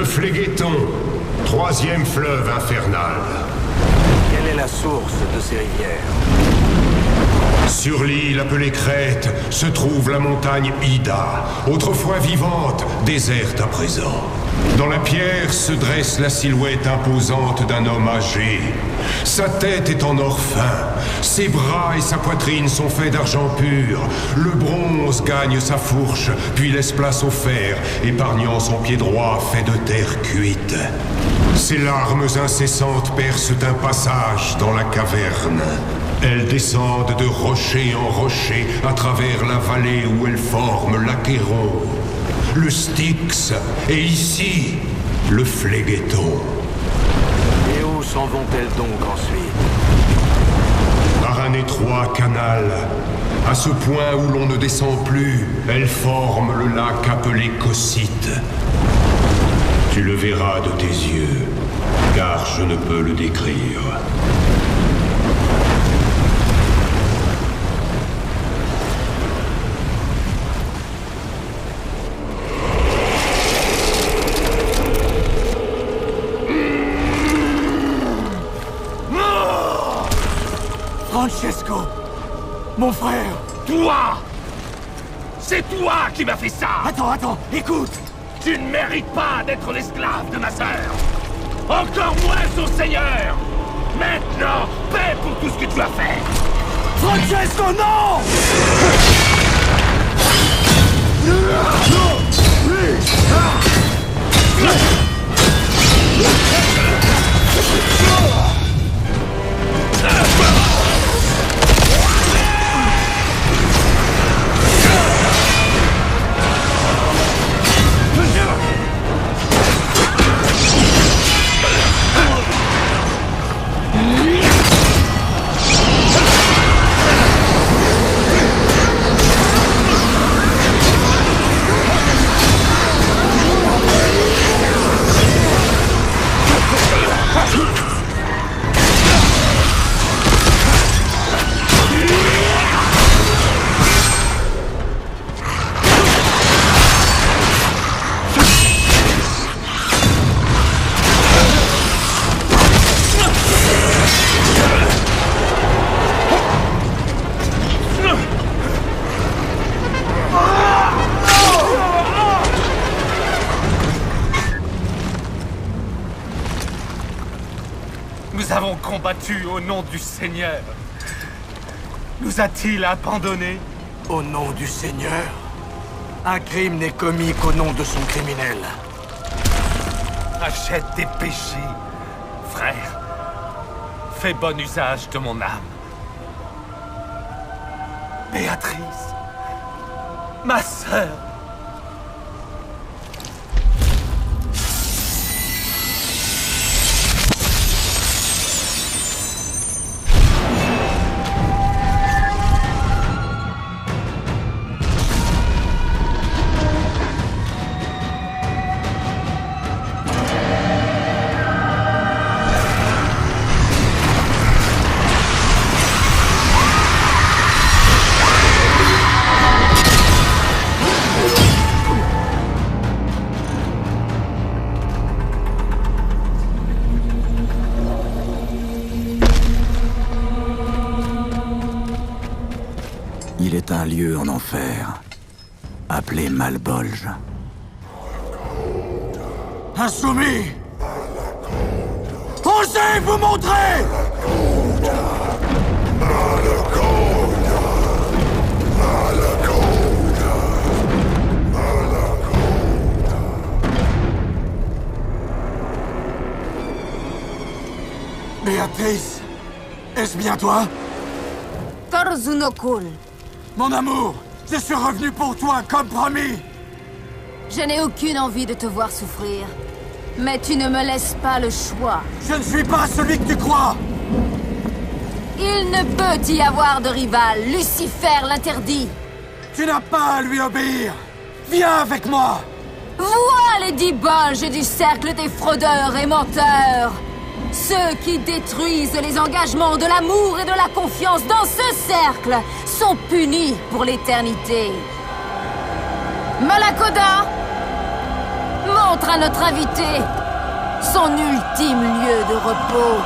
Phlegéton, troisième fleuve infernal. Quelle est la source de ces rivières? Sur l'île appelée Crète se trouve la montagne Ida, autrefois vivante, déserte à présent. Dans la pierre se dresse la silhouette imposante d'un homme âgé. Sa tête est en or fin, ses bras et sa poitrine sont faits d'argent pur. Le bronze gagne sa fourche, puis laisse place au fer, épargnant son pied droit fait de terre cuite. Ses larmes incessantes percent un passage dans la caverne. Elles descendent de rocher en rocher à travers la vallée où elles forment l'Achéron. Le Styx, et ici, le Phlegéton. Et où s'en vont-elles donc ensuite? Par un étroit canal, à ce point où l'on ne descend plus, elles forment le lac appelé Cocyte. Tu le verras de tes yeux, car je ne peux le décrire. Francesco, mon frère. Toi! C'est toi qui m'as fait ça! Attends, écoute. Tu ne mérites pas d'être l'esclave de ma sœur! Encore moins son seigneur! Maintenant, paix pour tout ce que tu as fait! Francesco, non! Nous avons combattu au nom du Seigneur. Nous a-t-il abandonnés? Au nom du Seigneur? Un crime n'est commis qu'au nom de son criminel. Achète tes péchés, frère. Fais bon usage de mon âme. Béatrice, ma sœur. Il est un lieu en enfer, appelé Malbolge. Insoumis! Osez vous montrer! Béatrice, est-ce bien toi? Torzunokul. Mon amour, je suis revenu pour toi, comme promis! Je n'ai aucune envie de te voir souffrir. Mais tu ne me laisses pas le choix. Je ne suis pas celui que tu crois! Il ne peut y avoir de rival. Lucifer l'interdit. Tu n'as pas à lui obéir! Viens avec moi! Vois les 10 bolges du cercle des fraudeurs et menteurs. Ceux qui détruisent les engagements de l'amour et de la confiance dans ce cercle sont punis pour l'éternité. Malakoda, montre à notre invité son ultime lieu de repos.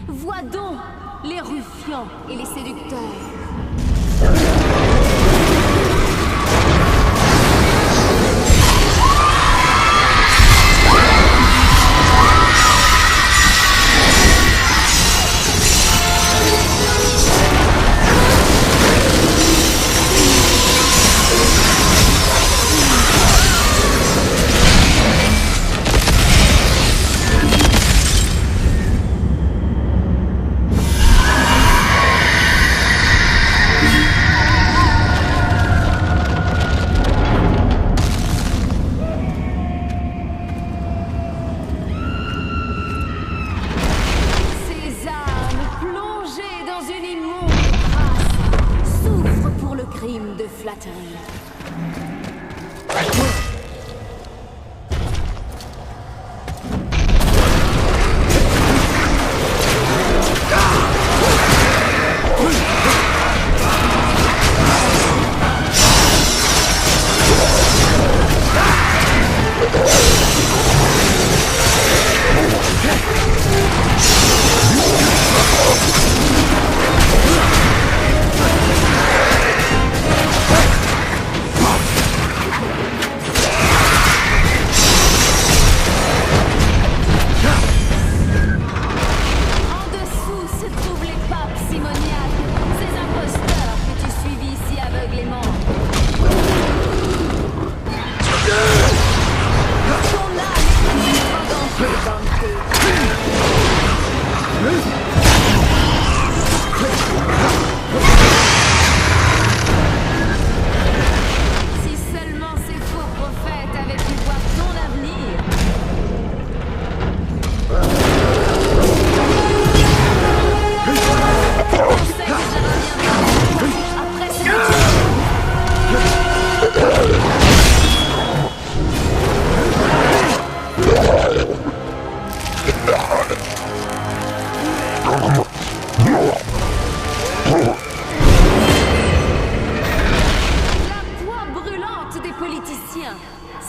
Vois donc les ruffians et les séducteurs.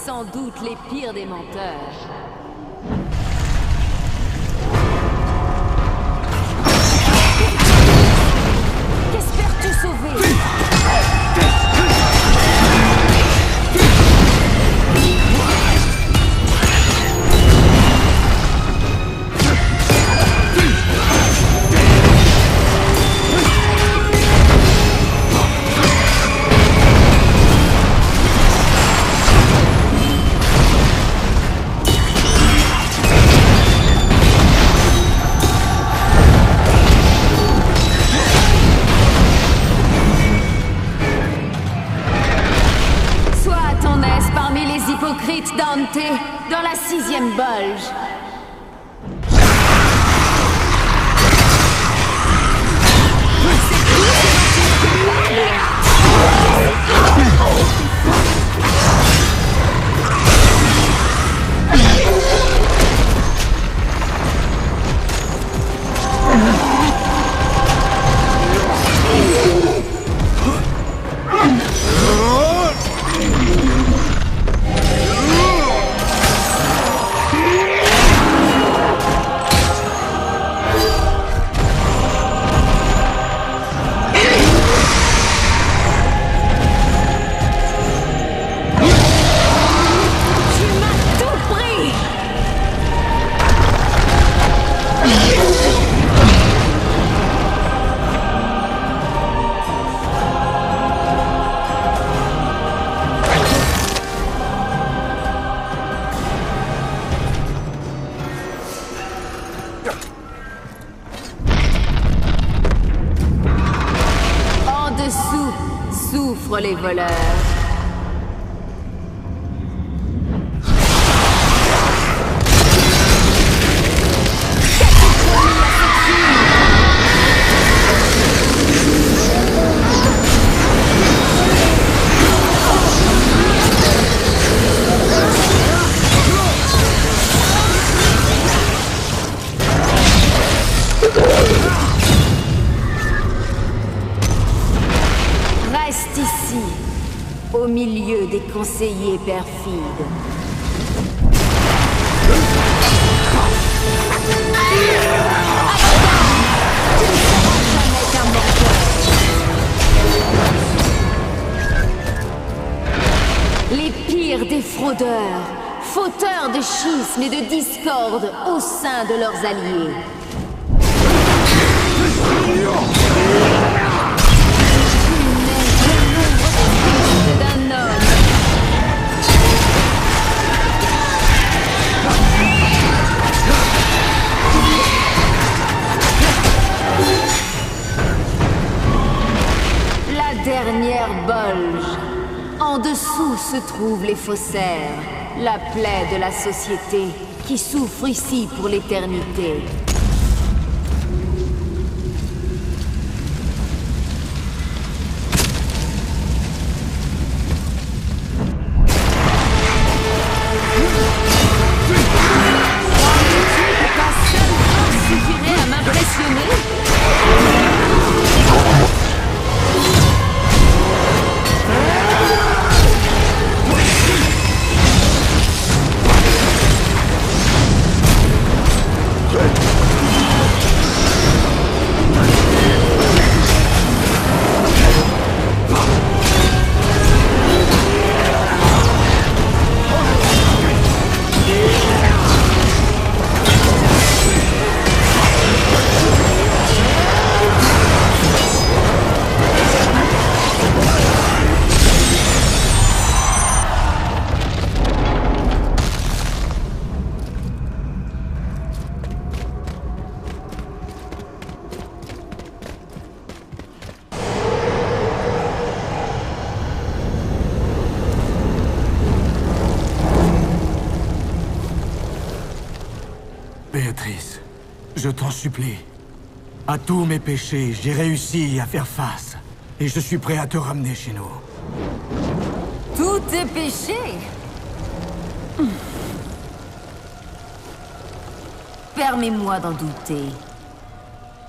Sans doute les pires des menteurs. Qu'espères-tu sauver? hypocrite, Dante, dans la 6e bolge. Souffrent les voleurs. Reste ici, au milieu des conseillers perfides. Les pires des fraudeurs, fauteurs de schisme et de discorde au sein de leurs alliés. D'un homme. La dernière bolge. En dessous se trouvent les faussaires, la plaie de la société qui souffre ici pour l'éternité. Béatrice, je t'en supplie. À tous mes péchés, j'ai réussi à faire face. Et je suis prêt à te ramener chez nous. Tous tes péchés? Permets-moi d'en douter.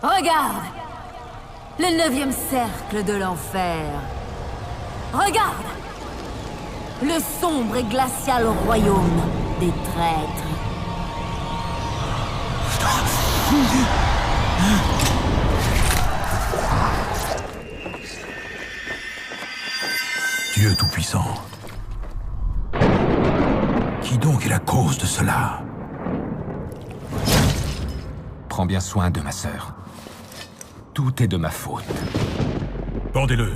Regarde! Le 9e cercle de l'enfer. Regarde! Le sombre et glacial royaume des traîtres. Dieu Tout-Puissant. Qui donc est la cause de cela? Prends bien soin de ma sœur. Tout est de ma faute. Pendez-le.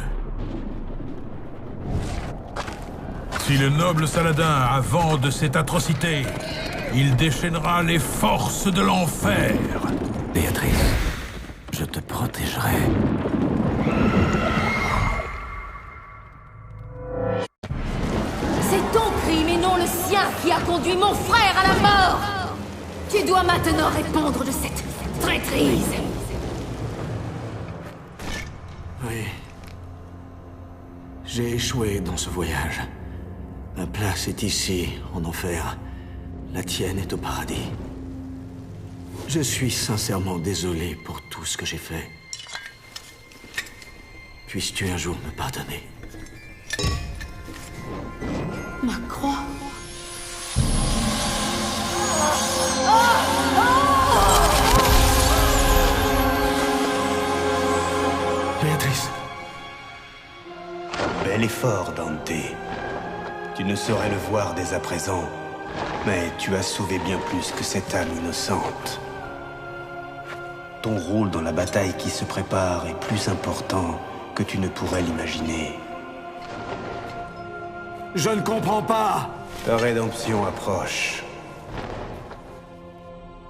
Si le noble Saladin a vent de cette atrocité, il déchaînera les forces de l'enfer. Béatrice, je te protégerai. C'est ton crime et non le sien qui a conduit mon frère à la mort. Tu dois maintenant répondre de cette traîtrise. Oui. J'ai échoué dans ce voyage. Ma place est ici, en enfer. La tienne est au paradis. Je suis sincèrement désolé pour tout ce que j'ai fait. Puisses-tu un jour me pardonner? Ma croix. Béatrice. Bel effort, Dante. Tu ne saurais le voir dès à présent, mais tu as sauvé bien plus que cette âme innocente. Ton rôle dans la bataille qui se prépare est plus important que tu ne pourrais l'imaginer. Je ne comprends pas. Ta rédemption approche.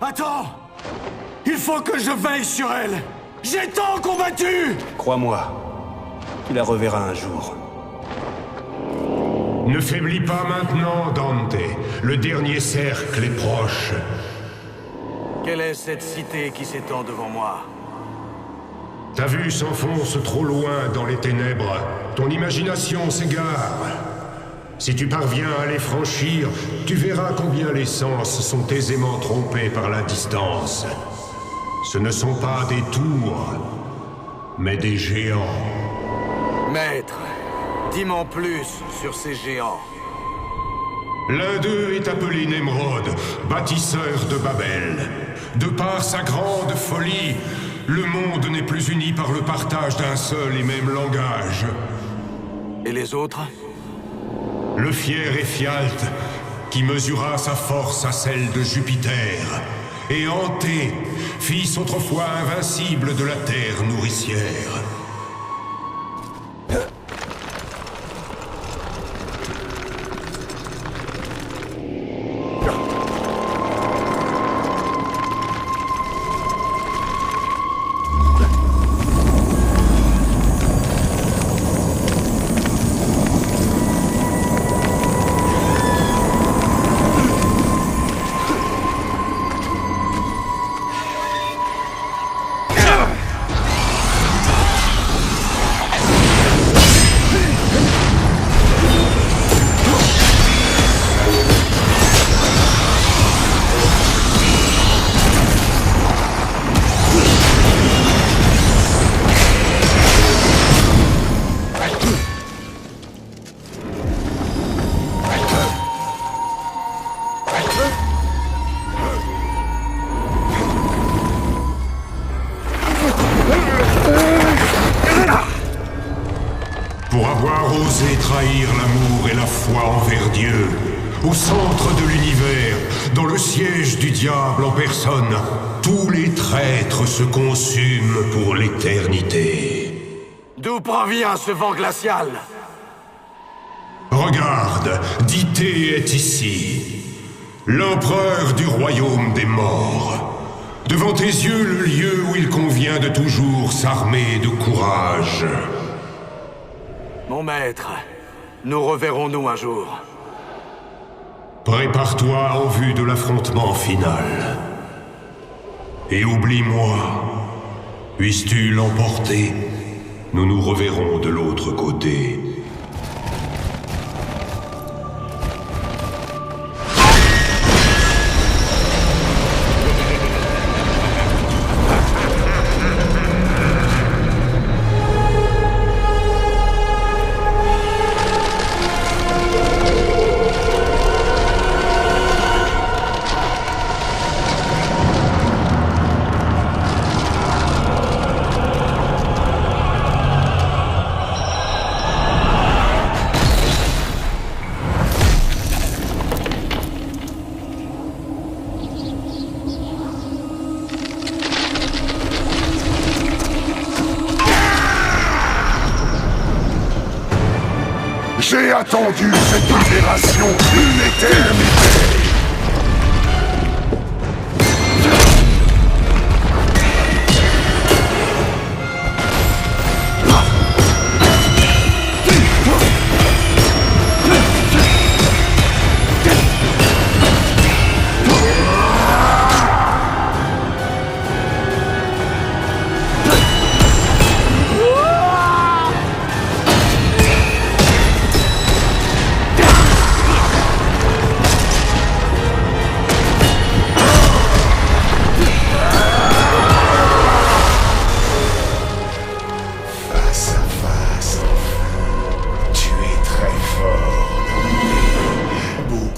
Attends! Il faut que je veille sur elle! J'ai tant combattu! Crois-moi, tu la reverras un jour. Ne faiblis pas maintenant, Dante. Le dernier cercle est proche. Quelle est cette cité qui s'étend devant moi? Ta vue s'enfonce trop loin dans les ténèbres. Ton imagination s'égare. Si tu parviens à les franchir, tu verras combien les sens sont aisément trompés par la distance. Ce ne sont pas des tours, mais des géants. Maître, dis-moi plus sur ces géants. L'un d'eux est appelé Nemrod, bâtisseur de Babel. De par sa grande folie, le monde n'est plus uni par le partage d'un seul et même langage. Et les autres? Le fier Éphialte, qui mesura sa force à celle de Jupiter, et Anté, fils autrefois invincible de la terre nourricière. Pour avoir osé trahir l'amour et la foi envers Dieu, au centre de l'univers, dans le siège du diable en personne, tous les traîtres se consument pour l'éternité. D'où provient ce vent glacial? Regarde, Dité est ici, l'empereur du royaume des morts. Devant tes yeux, le lieu où il convient de toujours s'armer de courage. Mon maître, nous reverrons-nous un jour? Prépare-toi en vue de l'affrontement final. Et oublie-moi. Puisses-tu l'emporter, nous nous reverrons de l'autre côté. J'ai attendu cette libération une éternité.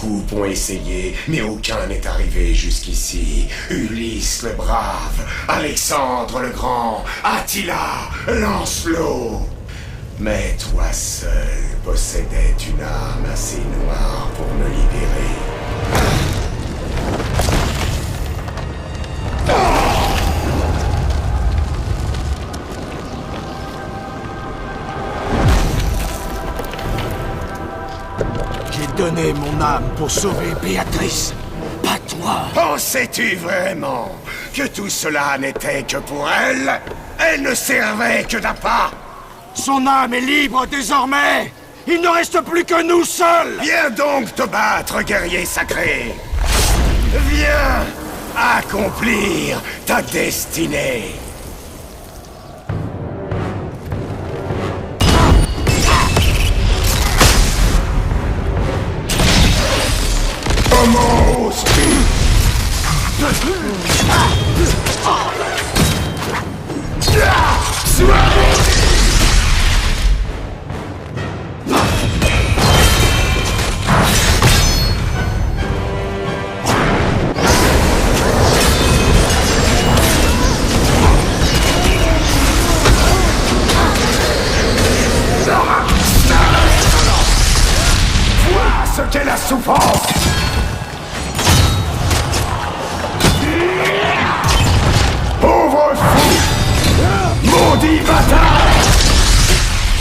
Beaucoup ont essayé, mais aucun n'est arrivé jusqu'ici. Ulysse le brave, Alexandre le grand, Attila, Lancelot. Mais toi seul possédais une âme assez noire pour me libérer. J'ai donné mon âme pour sauver Béatrice, pas toi. Pensais-tu vraiment que tout cela n'était que pour elle? Elle ne servait que d'appât. Son âme est libre désormais. Il ne reste plus que nous seuls. Viens donc te battre, guerrier sacré. Viens accomplir ta destinée. Comment oses-tu? Sois vois ce qu'est la souffrance. Pauvre fou! Maudit bâtard!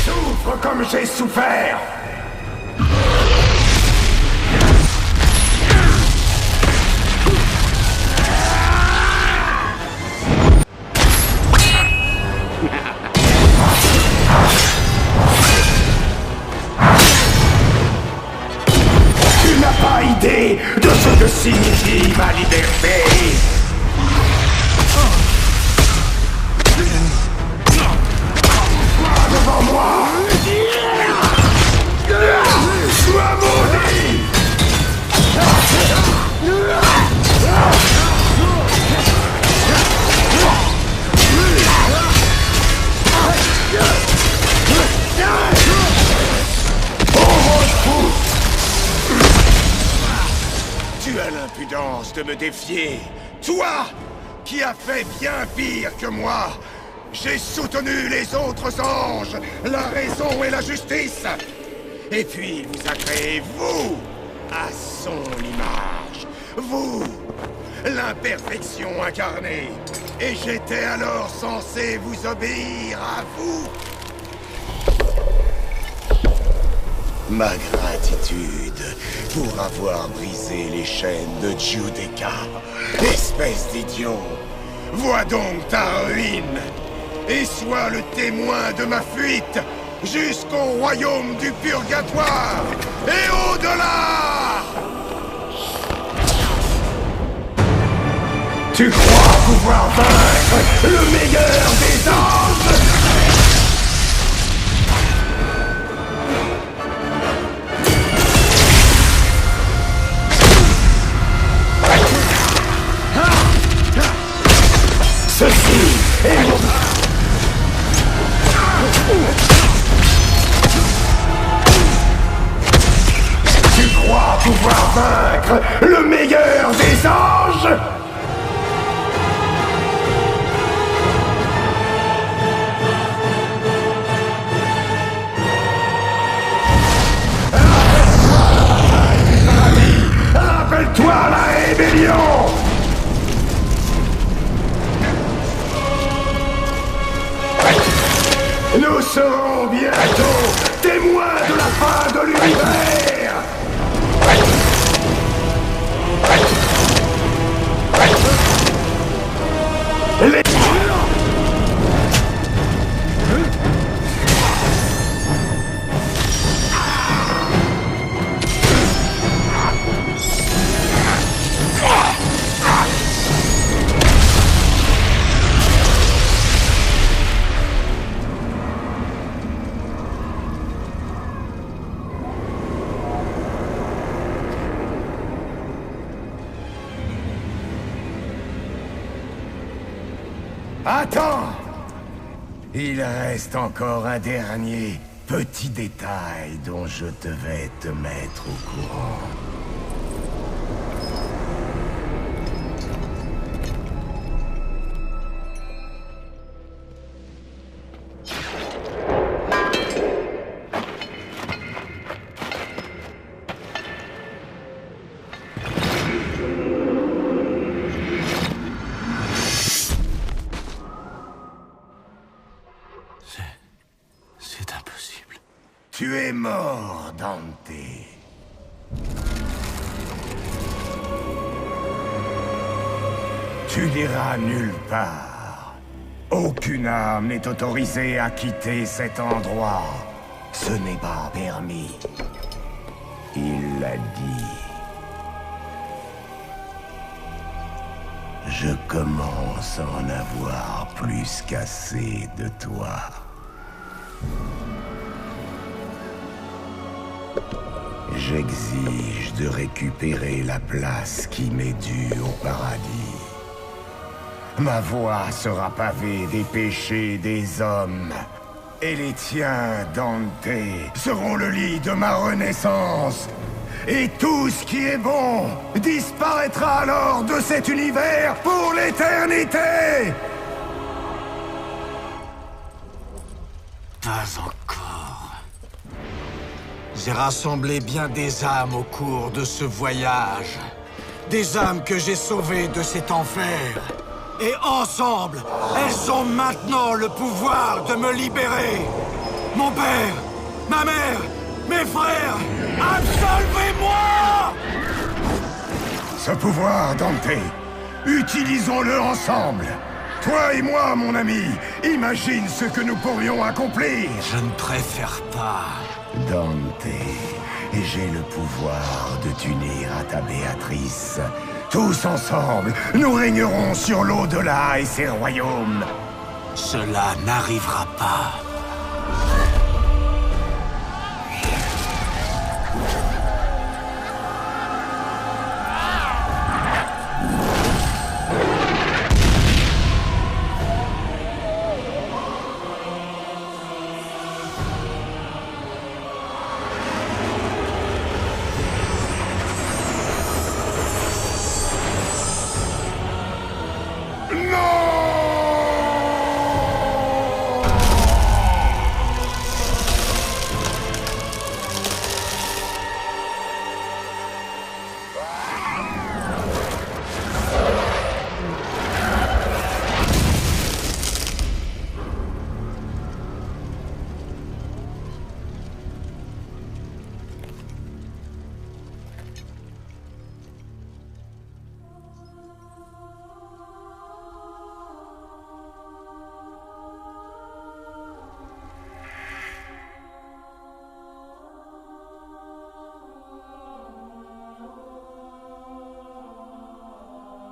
Souffre comme j'ai souffert! Tu n'as pas idée de ce que signifie ma liberté! Devant moi! Sois maudit! Pauvre fou! Tu as l'impudence de me défier! Toi, qui as fait bien pire que moi! J'ai soutenu les autres anges, la raison et la justice. Et puis il vous a créé, vous, à son image. Vous, l'imperfection incarnée. Et j'étais alors censé vous obéir à vous. Ma gratitude pour avoir brisé les chaînes de Giudecca. Espèce d'idiot. Vois donc ta ruine. Et sois le témoin de ma fuite jusqu'au royaume du purgatoire et au-delà. Tu crois pouvoir vaincre le meilleur des anges? Ceci est mon... Tu crois pouvoir vaincre le meilleur des anges? Rappelle-toi la rébellion! Nous serons bientôt témoins de la fin de l'univers! Attends! Il reste encore un dernier petit détail dont je devais te mettre au courant. mort, Dante. Tu n'iras nulle part. Aucune âme n'est autorisée à quitter cet endroit. Ce n'est pas permis. Il l'a dit. Je commence à en avoir plus qu'assez de toi. J'exige de récupérer la place qui m'est due au paradis. Ma voix sera pavée des péchés des hommes. Et les tiens, Dante, seront le lit de ma renaissance. Et tout ce qui est bon disparaîtra alors de cet univers pour l'éternité! Pas encore. J'ai rassemblé bien des âmes au cours de ce voyage. Des âmes que j'ai sauvées de cet enfer. Et ensemble, elles ont maintenant le pouvoir de me libérer. Mon père, ma mère, mes frères, absolvez-moi! Ce pouvoir, Dante, utilisons-le ensemble. Toi et moi, mon ami, imagine ce que nous pourrions accomplir. Je ne préfère pas. Dante, j'ai le pouvoir de t'unir à ta Béatrice. Tous ensemble, nous régnerons sur l'au-delà et ses royaumes. Cela n'arrivera pas.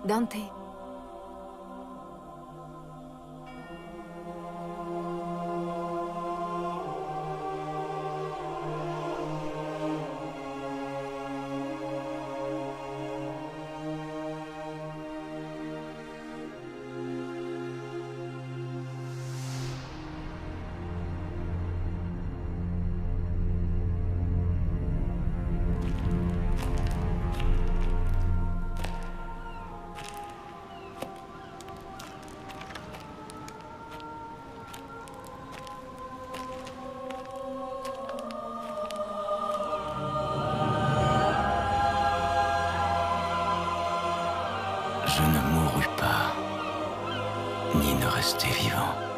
Dante. Je ne mourus pas, ni ne restai vivant.